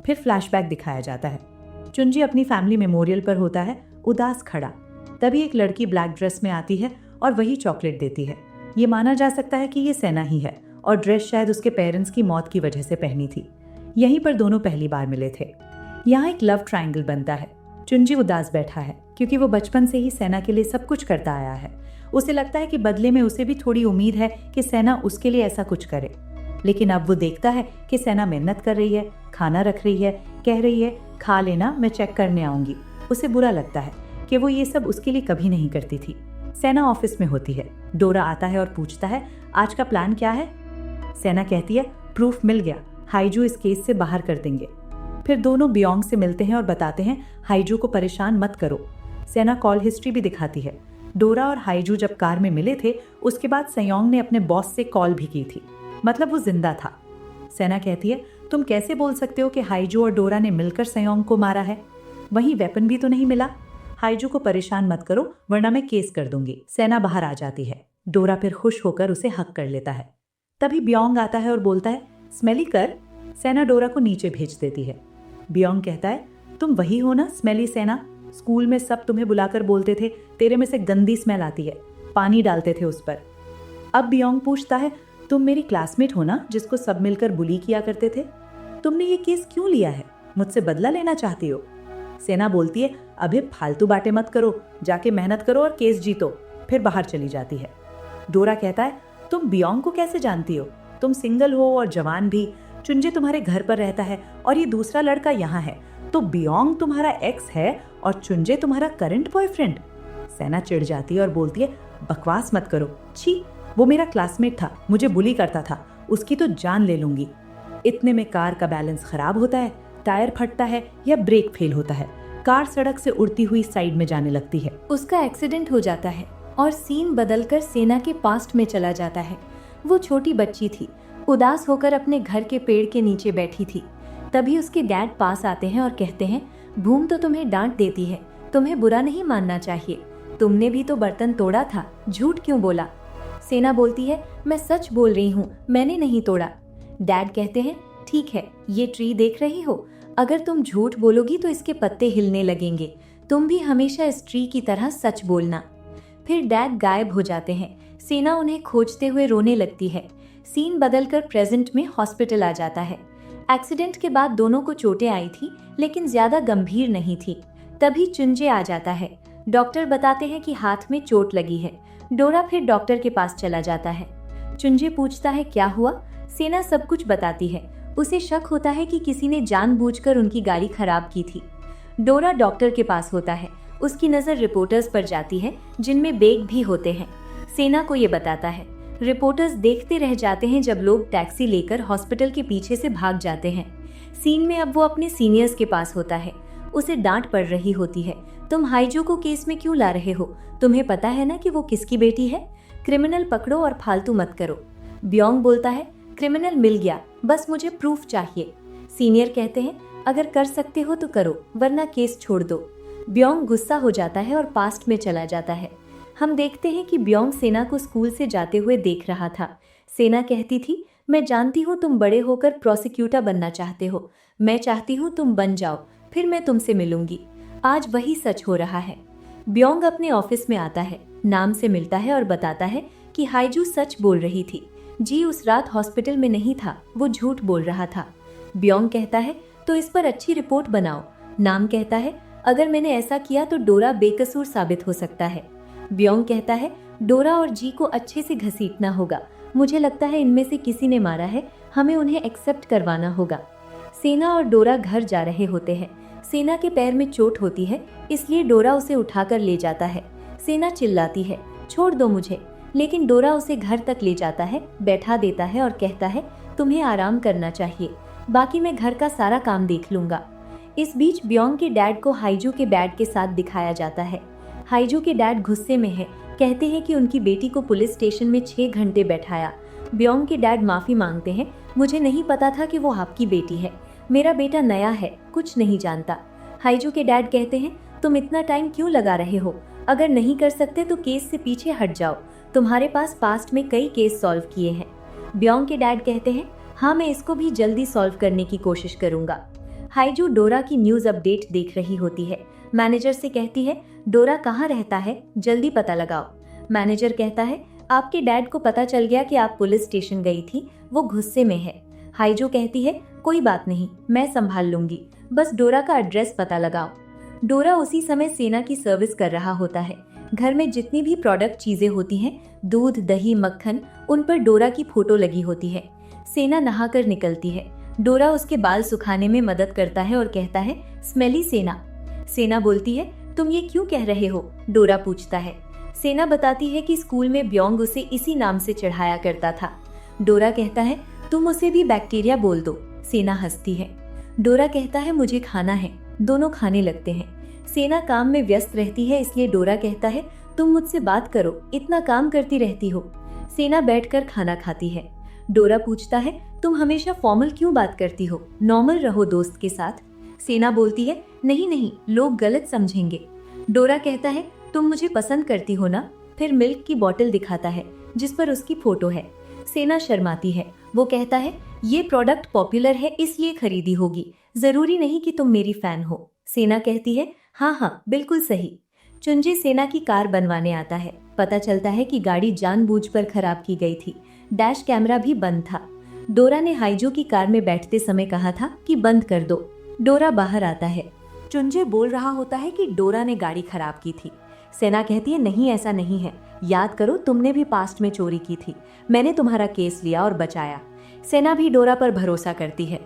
फिर फ्लैशबैक दिखाया जाता है। चुंजी अपनी फैमिली मेमोरियल पर होता है, उदास खड़ा। तभी एक लड़की ब्लैक ड्रेस में आती है और वही चॉकलेट देती है। ये माना जा सकता है कि ये सेना ही है और ड्रेस शायद उसके पेरेंट्स की मौत की वजह से पहनी थी। यहीं पर दोनों पहली बार मिले थे। यहाँ एक लव ट्रायंगल बनता है। चुंजी उदास बैठा है क्योंकि वो बचपन से ही सेना के लिए सब कुछ करता आया है। उसे लगता है कि बदले में उसे भी थोड़ी उम्मीद है कि सेना उसके लिए ऐसा कुछ करे, लेकिन अब वो देखता है कि सेना मेहनत कर रही है, खाना रख रही है, कह रही है खा लेना मैं चेक करने आऊंगी। उसे बुरा लगता है कि वो ये सब उसके लिए कभी नहीं करती थी। सेना ऑफिस में होती है। डोरा आता है और पूछता है आज का प्लान क्या है। सेना कहती है प्रूफ मिल गया, हाइजू इस केस से बाहर कर देंगे। फिर दोनों बियोंग से मिलते हैं और बताते हैं हाइजू को परेशान मत करो। सेना कॉल हिस्ट्री भी दिखाती है। डोरा और हाइजू जब कार में मिले थे उसके बाद सयोंग ने अपने बॉस से कॉल भी की थी, मतलब वो जिंदा था। सेना कहती है तुम कैसे बोल सकते हो कि हाइजू और डोरा ने मिलकर सयोंग को मारा है, वहीं वेपन भी तो नहीं मिला। हाइजू को परेशान मत करो वरना मैं केस कर दूंगी। सेना बाहर आ जाती है। डोरा फिर खुश होकर उसे हक कर लेता है। तभी बियोंग आता है और बोलता है स्मेली कर। सेना डोरा को नीचे भेज देती है। बियोंग कहता है तुम वही हो ना स्मेली सेना, स्कूल में सब तुम्हें बुलाकर बोलते थे तेरे में से गंदी स्मेल आती है, पानी डालते थे उस पर। अब बियोंग पूछता है तुम मेरी क्लासमेट हो ना जिसको सब मिलकर बुली किया करते थे, तुमने ये केस क्यों लिया है, मुझसे बदला लेना चाहती हो। सेना बोलती है अबे फालतू बातें मत करो, जाके मेहनत करो और केस जीतो। फिर बाहर चली जाती है। डोरा कहता है तुम बियोंग को कैसे जानती हो, तुम सिंगल हो और जवान भी, चुंजे तुम्हारे घर पर रहता है और ये दूसरा लड़का यहाँ है, तो बियोंग तुम्हारा एक्स है और चुंजे तुम्हारा करंट बॉयफ्रेंड। सेना चिढ़ जाती है और बोलती है बकवास मत करो, छी वो मेरा क्लासमेट था, मुझे बुली करता था, उसकी तो जान ले लूंगी। इतने में कार का बैलेंस खराब होता है, टायर फटता है या ब्रेक फेल होता है। कार सड़क से उड़ती हुई साइड में जाने लगती है। उसका एक्सीडेंट हो जाता है और सीन बदलकर सेना के पास्ट में चला जाता है। वो छोटी बच्ची थी, उदास होकर अपने घर के पेड़ के नीचे बैठी थी। तभी उसके डैड पास आते हैं और कहते हैं, भूम तो तुम्हें डांट देती है, तुम्हें बुरा नहीं मानना चाहिए, तुमने भी तो बर्तन तोड़ा था, झूठ क्यों बोला? सेना बोलती है, मैं सच बोल रही हूँ, मैंने नहीं तोड़ा। डैड कहते हैं, ठीक है, ये ट्री देख रही हो, अगर तुम झूठ बोलोगी तो इसके पत्ते हिलने लगेंगे, तुम भी हमेशा इस ट्री की तरह सच बोलना। फिर डैड गायब हो जाते हैं। सेना उन्हें खोजते हुए रोने लगती है। सीन बदलकर प्रेजेंट में हॉस्पिटल आ जाता है। एक्सीडेंट के बाद दोनों को चोटें आई थी, लेकिन ज्यादा गंभीर नहीं थी। तभी चुंजे आ जाता है। डॉक्टर बताते हैं कि हाथ में चोट लगी है। डोरा फिर डॉक्टर के पास चला जाता है। चुंजे पूछता है क्या हुआ? सेना सब कुछ बताती है। उसे शक होता है कि किसी ने जानबूझकर उनकी गाड़ी खराब की थी। डोरा डॉक्टर के पास होता है। उसकी नज़र रिपोर्टर्स पर जाती है, जिनमें बैग भी होते हैं। सेना को ये बताता है। रिपोर्टर्स देखते रह जाते हैं जब लोग टैक्सी लेकर हॉस्पिटल के पीछे से भाग जाते हैं। सीन में अब वो अपने सीनियर्स के पास होता है। उसे डांट पड़ रही होती है, तुम हाइजू को केस में क्यों ला रहे हो? तुम्हें पता है ना कि वो किसकी बेटी है? क्रिमिनल पकड़ो और फालतू मत करो। ब्योंग बोलता है, क्रिमिनल मिल गया, बस मुझे प्रूफ चाहिए। सीनियर कहते हैं, अगर कर सकते हो तो करो, वरना केस छोड़ दो। ब्योंग गुस्सा हो जाता है और पास्ट में चला जाता है। हम देखते हैं कि ब्योंग सेना को स्कूल से जाते हुए देख रहा था। सेना कहती थी, मैं जानती हूँ तुम बड़े होकर प्रोसिक्यूटर बनना चाहते हो, मैं चाहती हूँ तुम बन जाओ, फिर मैं तुमसे मिलूंगी। आज वही सच हो रहा है। ब्योंग अपने ऑफिस में आता है, नाम से मिलता है और बताता है कि हाइजू सच बोल रही थी। जी उस रात हॉस्पिटल में नहीं था, वो झूठ बोल रहा था। ब्योंग कहता है, तो इस पर अच्छी रिपोर्ट बनाओ। नाम कहता है, अगर मैंने ऐसा किया तो डोरा बेकसूर साबित हो सकता है। ब्योंग कहता है, डोरा और जी को अच्छे से घसीटना होगा, मुझे लगता है इनमें से किसी ने मारा है, हमें उन्हें एक्सेप्ट करवाना होगा। सेना और डोरा घर जा रहे होते हैं। सेना के पैर में चोट होती है, इसलिए डोरा उसे उठाकर ले जाता है। सेना चिल्लाती है, छोड़ दो मुझे, लेकिन डोरा उसे घर तक ले जाता है, बैठा देता है और कहता है, तुम्हें आराम करना चाहिए, बाकी मैं घर का सारा काम देख लूंगा। इस बीच ब्योंग के डैड को हाइजू के डैड के साथ दिखाया जाता है। हाइजू के डैड गुस्से में है, कहते हैं कि उनकी बेटी को पुलिस स्टेशन में 6 घंटे बैठाया। ब्योंग के डैड माफी मांगते हैं, मुझे नहीं पता था कि वो आपकी बेटी है, मेरा बेटा नया है, कुछ नहीं जानता। हाइजू के डैड कहते हैं, तुम इतना टाइम क्यों लगा रहे हो? अगर नहीं कर सकते तो केस से पीछे हट जाओ, तुम्हारे पास पास्ट में कई केस सॉल्व किए हैं। ब्योंग के डैड कहते हैं, हाँ मैं इसको भी जल्दी सॉल्व करने की कोशिश करूंगा। हाइजू डोरा की न्यूज अपडेट देख रही होती है। मैनेजर से कहती है, डोरा कहाँ रहता है, जल्दी पता लगाओ। मैनेजर कहता है, आपके डैड को पता चल गया कि आप पुलिस स्टेशन गई थी, वो गुस्से में है। हाइजू कहती है, कोई बात नहीं, मैं संभाल लूंगी, बस डोरा का एड्रेस पता लगाओ। डोरा उसी समय सेना की सर्विस कर रहा होता है। घर में जितनी भी प्रोडक्ट चीजें होती हैं, दूध, दही, मक्खन, उन पर डोरा की फोटो लगी होती है। सेना नहाकर निकलती है। डोरा उसके बाल सुखाने में मदद करता है और कहता है, स्मेली सेना। सेना बोलती है, तुम ये क्यों कह रहे हो? डोरा पूछता है। सेना बताती है कि स्कूल में ब्योंग उसे इसी नाम से चिढ़ाया करता था। डोरा कहता है, तुम उसे भी बैक्टीरिया बोल दो। सेना हंसती है। डोरा कहता है, मुझे खाना है। दोनों खाने लगते हैं। सेना काम में व्यस्त रहती है, इसलिए डोरा कहता है, तुम मुझसे बात करो, इतना काम करती रहती हो। सेना बैठकर खाना खाती है। डोरा पूछता है, तुम हमेशा फॉर्मल क्यों बात करती हो, नॉर्मल रहो दोस्त के साथ। सेना बोलती है, नहीं नहीं, लोग गलत समझेंगे। डोरा कहता है, तुम मुझे पसंद करती हो ना? फिर मिल्क की बोतल दिखाता है जिस पर उसकी फोटो है। सेना शर्माती है। वो कहता है, ये प्रोडक्ट पॉपुलर है इसलिए खरीदी होगी, जरूरी नहीं कि तुम मेरी फैन हो। सेना कहती है, हाँ हाँ बिल्कुल सही। चुंजे सेना की कार बनवाने आता है। पता चलता है कि गाड़ी जानबूझकर खराब की गई थी, डैश कैमरा भी बंद था। डोरा ने हाइजू की कार में बैठते समय कहा था कि बंद कर दो। डोरा बाहर आता है। चुंजे बोल रहा होता है कि डोरा ने गाड़ी खराब की थी। सेना कहती है, नहीं ऐसा नहीं है, याद करो तुमने भी पास्ट में चोरी की थी, मैंने तुम्हारा केस लिया और बचाया। सेना भी डोरा पर भरोसा करती है।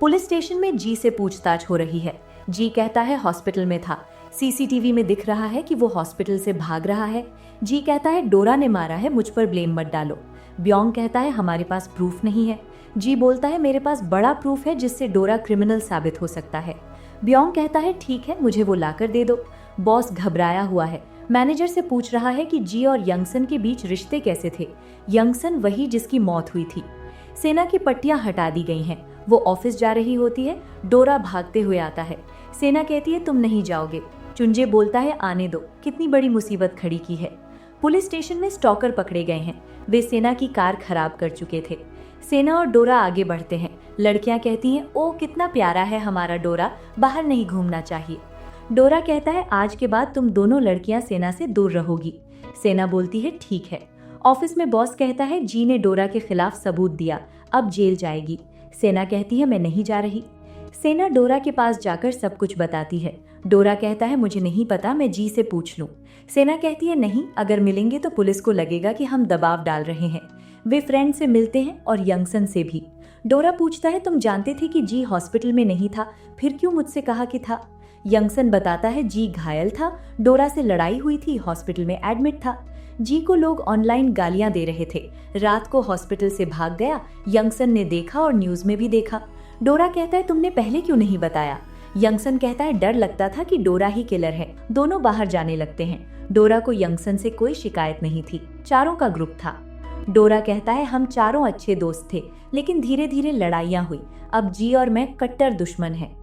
पुलिस स्टेशन में जी से पूछताछ हो रही है। जी कहता है हॉस्पिटल में था, सीसीटीवी में दिख रहा है कि वो हॉस्पिटल से भाग रहा है। जी कहता है, डोरा ने मारा है, मुझ पर ब्लेम मत डालो। ब्योंग कहता है, हमारे पास प्रूफ नहीं है। जी बोलता है, मेरे पास बड़ा प्रूफ है जिससे डोरा क्रिमिनल साबित हो सकता है। ब्योंग कहता है ठीक है, मुझे वो लाकर दे दो। बॉस घबराया हुआ है, मैनेजर से पूछ रहा है कि जी और यंगसन के बीच रिश्ते कैसे थे। यंगसन वही जिसकी मौत हुई थी। सेना की पट्टियां हटा दी गई हैं। वो ऑफिस जा रही होती है। डोरा भागते हुए आता है। सेना कहती है तुम नहीं जाओगे। चुंजे बोलता है आने दो, कितनी बड़ी मुसीबत खड़ी की है। पुलिस स्टेशन में स्टॉकर पकड़े गए हैं। वे सेना की कार खराब कर चुके थे। सेना और डोरा आगे बढ़ते हैं। लड़कियां कहती हैं ओ कितना प्यारा है हमारा डोरा, बाहर नहीं घूमना चाहिए। डोरा कहता है आज के बाद तुम दोनों लड़कियां सेना से दूर रहोगी। सेना बोलती है ठीक है। ऑफिस में बॉस कहता है जी ने डोरा के खिलाफ सबूत दिया, अब जेल जाएगी। सेना कहती है मैं नहीं जा रही। सेना डोरा के पास जाकर सब कुछ बताती है। डोरा कहता है मुझे नहीं पता, मैं जी से पूछ लूं। सेना कहती है नहीं, अगर मिलेंगे तो पुलिस को लगेगा कि हम दबाव डाल रहे हैं। वे फ्रेंड से मिलते हैं और यंगसन से भी। डोरा पूछता है तुम जानते थे कि जी हॉस्पिटल में नहीं था, फिर क्यों मुझसे कहा कि था। यंगसन बताता है जी घायल था, डोरा से लड़ाई हुई थी, हॉस्पिटल में एडमिट था। जी को लोग ऑनलाइन गालियां दे रहे थे, रात को हॉस्पिटल से भाग गया। यंगसन ने देखा और न्यूज में भी देखा। डोरा कहता है तुमने पहले क्यों नहीं बताया। यंगसन कहता है डर लगता था कि डोरा ही किलर है। दोनों बाहर जाने लगते हैं। डोरा को यंगसन से कोई शिकायत नहीं थी, चारों का ग्रुप था। डोरा कहता है हम चारों अच्छे दोस्त थे, लेकिन धीरे धीरे लड़ाइयां हुई, अब जी और मैं कट्टर दुश्मन हैं।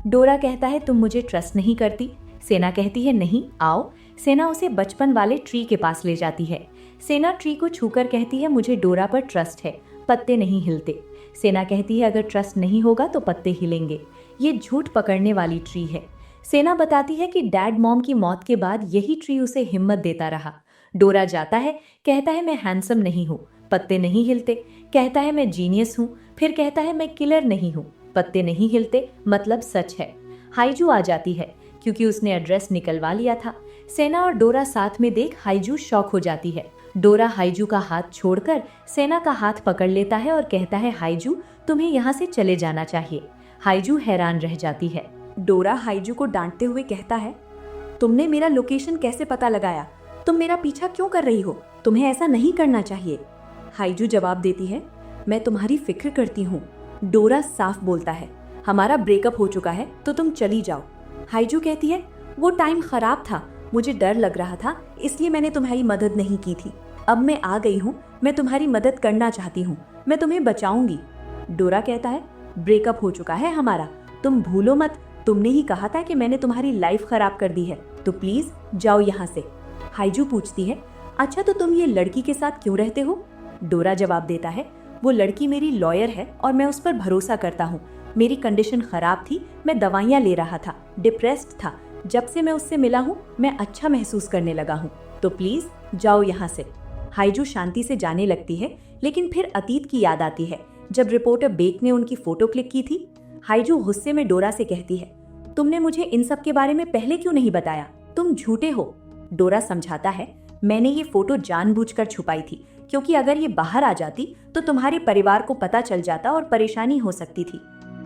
डोरा कहता है तुम मुझे ट्रस्ट नहीं करती। सेना कहती है नहीं, आओ। सेना उसे बचपन वाले ट्री के पास ले जाती है। सेना ट्री को छूकर कहती है मुझे डोरा पर ट्रस्ट है, पत्ते नहीं हिलते। सेना कहती है अगर ट्रस्ट नहीं होगा तो पत्ते हिलेंगे, ये झूठ पकड़ने वाली ट्री है। सेना बताती है कि डैड मॉम की मौत के बाद यही ट्री उसे हिम्मत देता रहा। डोरा जाता है, कहता है मैं हैंडसम नहीं हूँ, पत्ते नहीं हिलते। कहता है मैं जीनियस हूँ, फिर कहता है मैं किलर नहीं हूँ, पत्ते नहीं हिलते, मतलब सच है। हाइजू आ जाती है क्योंकि उसने एड्रेस निकलवा लिया था। सेना और डोरा साथ में देख हाइजू शॉक हो जाती है। डोरा हाइजू का हाथ छोड़कर सेना का हाथ पकड़ लेता है और कहता है हाइजू तुम्हें यहाँ से चले जाना चाहिए। हाइजू हैरान रह जाती है। डोरा हाइजू को डांटते हुए कहता है तुमने मेरा लोकेशन कैसे पता लगाया, तुम मेरा पीछा क्यों कर रही हो, तुम्हें ऐसा नहीं करना चाहिए। हाइजू जवाब देती है मैं तुम्हारी फिक्र करती हूँ। डोरा साफ बोलता है हमारा ब्रेकअप हो चुका है तो तुम चली जाओ। हाइजू कहती है वो टाइम खराब था, मुझे डर लग रहा था, इसलिए मैंने तुम्हारी मदद नहीं की थी। अब मैं आ गई हूँ, मैं तुम्हारी मदद करना चाहती हूँ, मैं तुम्हें बचाऊंगी। डोरा कहता है ब्रेकअप हो चुका है हमारा, तुम भूलो मत, तुमने ही कहा था कि मैंने तुम्हारी लाइफ खराब कर दी है, तो प्लीज जाओ यहाँ से। हाइजू पूछती है अच्छा तो तुम ये लड़की के साथ क्यों रहते हो। डोरा जवाब देता है वो लड़की मेरी लॉयर है और मैं उस पर भरोसा करता हूँ। मेरी कंडीशन खराब थी, मैं दवाइयाँ ले रहा था, डिप्रेस्ड था। जब से मैं उससे मिला हूँ मैं अच्छा महसूस करने लगा हूँ, तो प्लीज जाओ यहाँ से। हाइजू शांति से जाने लगती है, लेकिन फिर अतीत की याद आती है जब रिपोर्टर बेक ने उनकी फोटो क्लिक की थी। हाइजू गुस्से में डोरा से कहती है तुमने मुझे इन सब के बारे में पहले क्यों नहीं बताया, तुम झूठे हो। डोरा समझाता है मैंने ये फोटो जानबूझकर छुपाई थी, क्योंकि अगर ये बाहर आ जाती तो तुम्हारे परिवार को पता चल जाता और परेशानी हो सकती थी।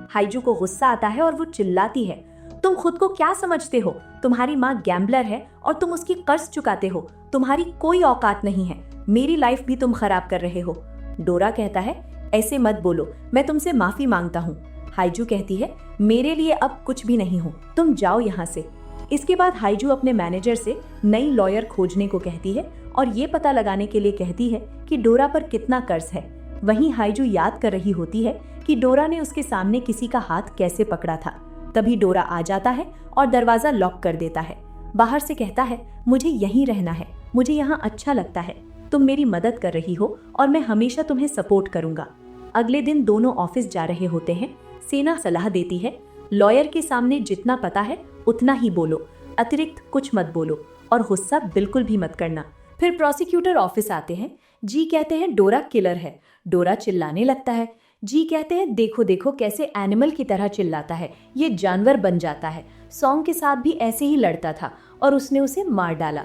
हाइजू को गुस्सा आता है और वो चिल्लाती है तुम खुद को क्या समझते हो, तुम्हारी माँ गैम्बलर है और तुम उसकी कर्ज चुकाते हो, तुम्हारी कोई औकात नहीं है, मेरी लाइफ भी तुम खराब कर रहे हो। डोरा कहता है ऐसे मत बोलो, मैं तुमसे माफी मांगता हूँ। हाइजू कहती है मेरे लिए अब कुछ भी नहीं हूँ, तुम जाओ यहाँ से। इसके बाद हाइजू अपने मैनेजर से नई लॉयर खोजने को कहती है और ये पता लगाने के लिए कहती है कि डोरा पर कितना कर्ज है। वहीं हाइजू याद कर रही होती है कि डोरा ने उसके सामने किसी का हाथ कैसे पकड़ा था। तभी डोरा आ जाता है और दरवाजा लॉक कर देता है। बाहर से कहता है मुझे यहीं रहना है, मुझे यहाँ अच्छा लगता है, तुम मेरी मदद कर रही हो और मैं हमेशा तुम्हें सपोर्ट करूंगा। अगले दिन दोनों ऑफिस जा रहे होते हैं। सेना सलाह देती है लॉयर के सामने जितना पता है उतना ही बोलो, अतिरिक्त कुछ मत बोलो और गुस्सा बिल्कुल भी मत करना। फिर प्रोसिक्यूटर ऑफिस आते हैं। जी कहते हैं डोरा किलर है। डोरा चिल्लाने लगता है। जी कहते हैं देखो देखो कैसे एनिमल की तरह चिल्लाता है, ये जानवर बन जाता है, सॉन्ग के साथ भी ऐसे ही लड़ता था और उसने उसे मार डाला।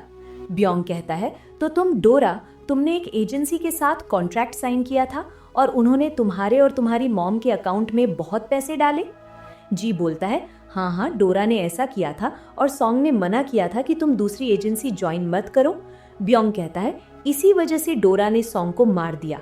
ब्योंग कहता है तो तुम डोरा, तुमने एक एजेंसी के साथ कॉन्ट्रैक्ट साइन किया था और उन्होंने तुम्हारे और तुम्हारी मॉम के अकाउंट में बहुत पैसे डाले। जी बोलता है हाँ, डोरा ने ऐसा किया था और सॉन्ग ने मना किया था कि तुम दूसरी एजेंसी ज्वाइन मत करो। ब्योंग कहता है इसी वजह से डोरा ने सॉन्ग को मार दिया।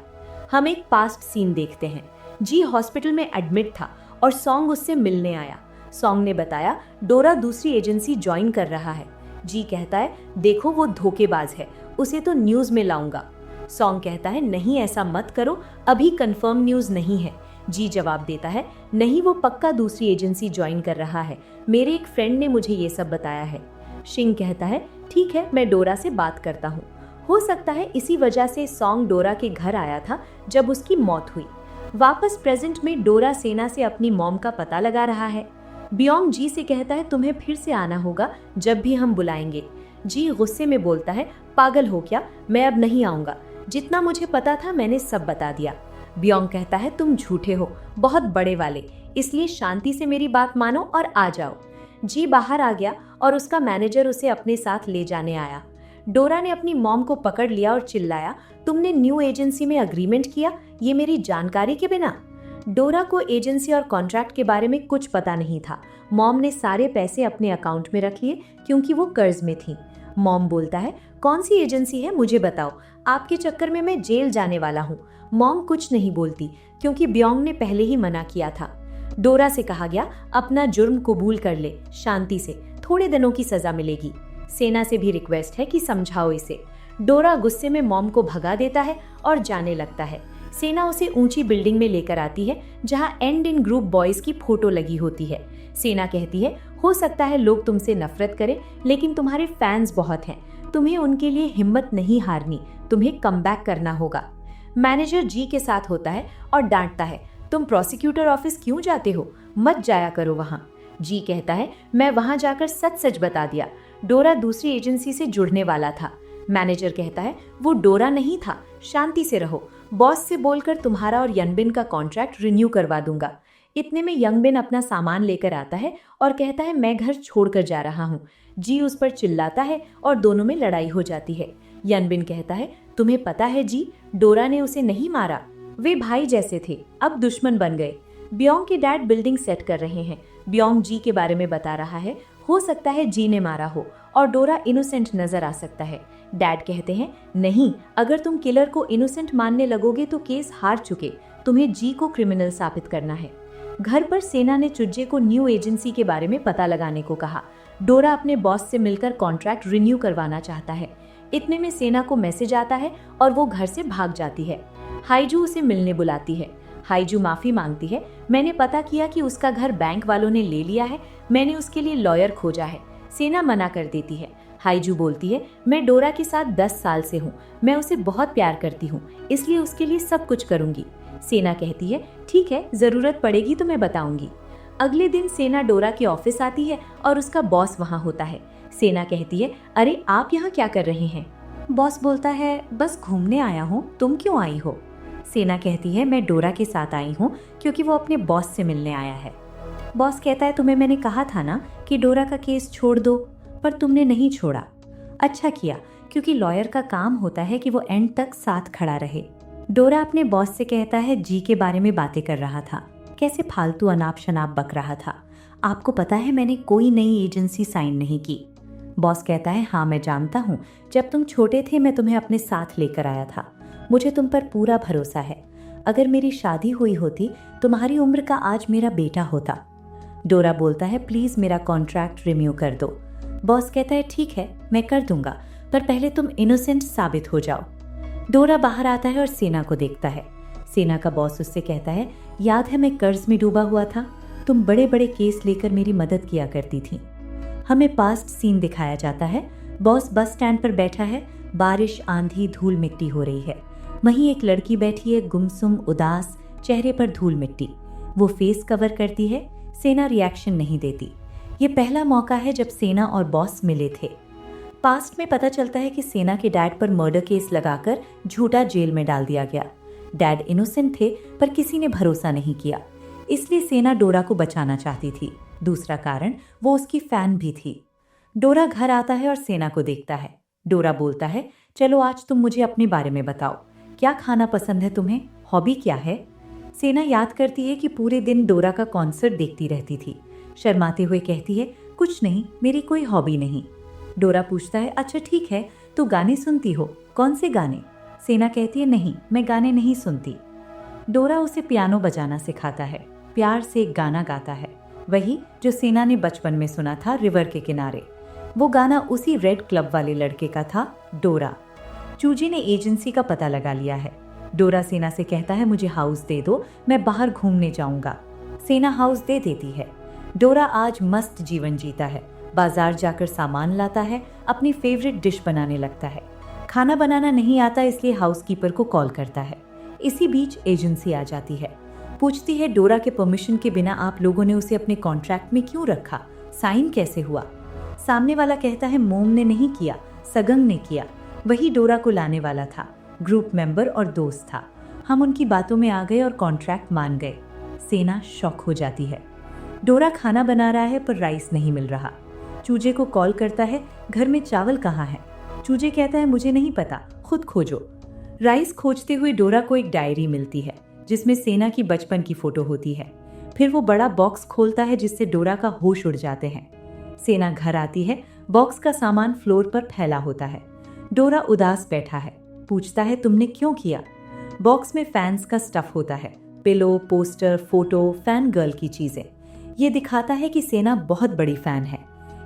हम एक पास्ट सीन देखते हैं। जी हॉस्पिटल में एडमिट था और सॉन्ग उससे मिलने आया। सॉन्ग ने बताया डोरा दूसरी एजेंसी ज्वाइन कर रहा है। जी कहता है देखो वो धोखेबाज है, उसे तो न्यूज में लाऊंगा। सॉन्ग कहता है नहीं ऐसा मत करो, अभी कंफर्म न्यूज नहीं है। जी जवाब देता है नहीं वो पक्का दूसरी एजेंसी ज्वाइन कर रहा है, मेरे एक फ्रेंड ने मुझे ये सब बताया है। शिंग कहता है ठीक है मैं डोरा से बात करता हूँ। हो सकता है इसी वजह से सॉन्ग डोरा के घर आया था जब उसकी मौत हुई। वापस प्रेजेंट में डोरा सेना से अपनी मॉम का पता लगा रहा है। बियोंग जी से कहता है तुम्हें फिर से आना होगा जब भी हम बुलाएंगे। जी गुस्से में बोलता है पागल हो क्या, मैं अब नहीं आऊंगा, जितना मुझे पता था मैंने सब बता दिया। बियोंग कहता है तुम झूठे हो, बहुत बड़े वाले, इसलिए शांति से मेरी बात मानो और आ जाओ। जी बाहर आ गया और उसका मैनेजर उसे अपने साथ ले जाने आया। डोरा ने अपनी मॉम को पकड़ लिया और चिल्लाया तुमने न्यू एजेंसी में अग्रीमेंट किया, ये मेरी जानकारी के बिना। डोरा को एजेंसी और कॉन्ट्रैक्ट के बारे में कुछ पता नहीं था। मॉम ने सारे पैसे अपने अकाउंट में रख लिए क्योंकि वो कर्ज में थी। मॉम बोलता है कौन सी एजेंसी है मुझे बताओ, आपके चक्कर में मैं जेल जाने वाला हूँ। मॉम कुछ नहीं बोलती क्योंकि बियोंग ने पहले ही मना किया था। डोरा से कहा गया अपना जुर्म कबूल कर ले, शांति से, थोड़े दिनों की सजा मिलेगी। सेना से भी रिक्वेस्ट है कि समझाओ इसे। डोरा गुस्से में मॉम को भगा देता है और जाने लगता है। सेना उसे ऊंची बिल्डिंग में लेकर आती है जहां एंड इन ग्रुप बॉयज की फोटो लगी होती है। सेना कहती है हो सकता है लोग तुमसे नफरत करें लेकिन तुम्हारे फैंस बहुत हैं, तुम्हें उनके लिए हिम्मत नहीं हारनी, तुम्हें कमबैक करना होगा। मैनेजर जी के साथ होता है और डांटता है तुम प्रोसिक्यूटर ऑफिस क्यों जाते हो, मत जाया करो वहां। जी कहता है मैं वहां जाकर सच सच बता दिया, डोरा दूसरी एजेंसी से जुड़ने वाला था। मैनेजर कहता है वो डोरा नहीं था, शांति से रहो, बॉस से बोलकर तुम्हारा और यनबिन का कॉन्ट्रैक्ट रिन्यू करवा दूंगा। इतने में यंगबिन अपना सामान लेकर आता है और कहता है मैं घर छोड़कर जा रहा हूँ। जी उस पर चिल्लाता है और दोनों में लड़ाई हो जाती है। यनबिन कहता है तुम्हें पता है जी, डोरा ने उसे नहीं मारा, वे भाई जैसे थे, अब दुश्मन बन गए। बियोंग के डैड बिल्डिंग सेट कर रहे हैं। बियोंग जी के बारे में बता रहा है, हो सकता है जी ने मारा हो और डोरा इनोसेंट नजर आ सकता है। डैड कहते हैं नहीं, अगर तुम किलर को इनोसेंट मानने लगोगे तो केस हार चुके, तुम्हें जी को क्रिमिनल साबित करना है। घर पर सेना ने चुज्जे को न्यू एजेंसी के बारे में पता लगाने को कहा। डोरा अपने बॉस से मिलकर कॉन्ट्रैक्ट रिन्यू करवाना चाहता है। इतने में सेना को मैसेज आता है और वो घर से भाग जाती है। हाईजू उसे मिलने बुलाती है। हाईजू माफी मांगती है, मैंने पता किया कि उसका घर बैंक वालों ने ले लिया है, मैंने उसके लिए लॉयर खोजा है। सेना मना कर देती है। हाईजू बोलती है मैं डोरा के साथ 10 साल से हूँ, मैं उसे बहुत प्यार करती हूँ, इसलिए उसके लिए सब कुछ करूंगी। सेना कहती है ठीक है, जरूरत पड़ेगी तो मैं बताऊंगी। अगले दिन सेना डोरा के ऑफिस आती है और उसका बॉस वहाँ होता है। सेना कहती है अरे आप यहाँ क्या कर रहे हैं? बॉस बोलता है बस घूमने आया हूँ, तुम क्यों आई हो? सेना कहती है मैं डोरा के साथ आई हूँ क्योंकि वो अपने बॉस से मिलने आया है। बॉस कहता है तुम्हें मैंने कहा था ना कि डोरा का केस छोड़ दो, पर तुमने नहीं छोड़ा। अच्छा किया, क्योंकि लॉयर का काम होता है कि वो एंड तक साथ खड़ा रहे। डोरा अपने बॉस से कहता है जी के बारे में बातें कर रहा था, कैसे फालतू अनाप शनाप बक रहा था। आपको पता है मैंने कोई नई एजेंसी साइन नहीं की। बॉस कहता है हाँ मैं जानता हूँ, जब तुम छोटे थे मैं तुम्हें अपने साथ लेकर आया था, मुझे तुम पर पूरा भरोसा है। अगर मेरी शादी हुई होती तुम्हारी उम्र का आज मेरा बेटा होता। डोरा बोलता है प्लीज मेरा कॉन्ट्रैक्ट रिन्यू कर दो। बॉस कहता है ठीक है मैं कर दूंगा, पर पहले तुम इनोसेंट साबित हो जाओ। डोरा बाहर आता है और सेना को देखता है। सेना का बॉस उससे कहता है याद है मैं कर्ज में डूबा हुआ था, तुम बड़े बड़े केस लेकर मेरी मदद किया करती थी। हमें पास्ट सीन दिखाया जाता है। बॉस बस स्टैंड पर बैठा है, बारिश आंधी धूल मिट्टी हो रही है। वहीं एक लड़की बैठी है, गुमसुम उदास, चेहरे पर धूल मिट्टी। वो फेस कवर करती है। सेना रिएक्शन नहीं देती। ये पहला मौका है जब सेना और बॉस मिले थे। पास्ट में पता चलता है कि सेना के डैड पर मर्डर केस लगाकर झूठा जेल में डाल दिया गया। डैड इनोसेंट थे पर किसी ने भरोसा नहीं किया, इसलिए सेना डोरा को बचाना चाहती थी। दूसरा कारण वो उसकी फैन भी थी। डोरा घर आता है और सेना को देखता है। डोरा बोलता है चलो आज तुम मुझे अपने बारे में बताओ, क्या खाना पसंद है तुम्हें, हॉबी क्या है? सेना याद करती है कि पूरे दिन डोरा का कॉन्सर्ट देखती रहती थी। शर्माते हुए कहती है कुछ नहीं, मेरी कोई हॉबी नहीं। डोरा पूछता है अच्छा ठीक है, तू गाने सुनती हो, कौन से गाने? सेना कहती है नहीं, मैं गाने नहीं सुनती। डोरा उसे पियानो बजाना सिखाता है, प्यार से एक गाना गाता है। वही जो सेना ने बचपन में सुना था रिवर के किनारे। वो गाना उसी रेड क्लब वाले लड़के का था, डोरा। चूजी ने एजेंसी का पता लगा लिया है। डोरा सेना से कहता है मुझे हाउस दे दो, मैं बाहर घूमने जाऊंगा। सेना हाउस दे देती है। डोरा आज मस्त जीवन जीता है, बाजार जाकर सामान लाता है, अपनी फेवरेट डिश बनाने लगता है। खाना बनाना नहीं आता इसलिए हाउसकीपर को कॉल करता है। इसी बीच एजेंसी आ जाती है, पूछती है डोरा के परमिशन के बिना आप लोगों ने उसे अपने कॉन्ट्रैक्ट में क्यों रखा, साइन कैसे हुआ। सामने वाला कहता है मोम ने नहीं किया, सगंग ने किया। वही डोरा को लाने वाला था, ग्रुप मेंबर और दोस्त था। हम उनकी बातों में आ गए और कॉन्ट्रैक्ट मान गए। सेना शॉक हो जाती है। डोरा खाना बना रहा है पर राइस नहीं मिल रहा। चूजे को कॉल करता है, घर में चावल कहाँ है। चूजे कहता है मुझे नहीं पता, खुद खोजो। राइस खोजते हुए डोरा को एक डायरी मिलती है जिसमें सेना की बचपन की फोटो होती है। फिर वो बड़ा बॉक्स खोलता है जिससे डोरा का होश उड़ जाते हैं। सेना घर आती है, बॉक्स का सामान फ्लोर पर फैला होता है। डोरा उदास बैठा है, पूछता है तुमने क्यों किया। बॉक्स में फैंस का स्टफ होता है, pillow, poster, photo, fan girl की चीजें। ये दिखाता है कि सेना बहुत बड़ी फैन है।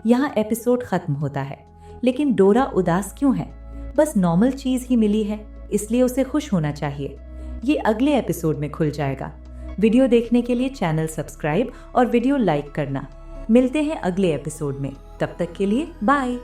यहाँ एपिसोड खत्म होता है, लेकिन डोरा उदास क्यों है? बस नॉर्मल चीज ही मिली है, इसलिए उसे खुश होना चाहिए। ये अगले एपिसोड में खुल जाएगा। वीडियो देखने के लिए चैनल सब्सक्राइब और वीडियो लाइक करना। मिलते हैं अगले एपिसोड में, तब तक के लिए बाय।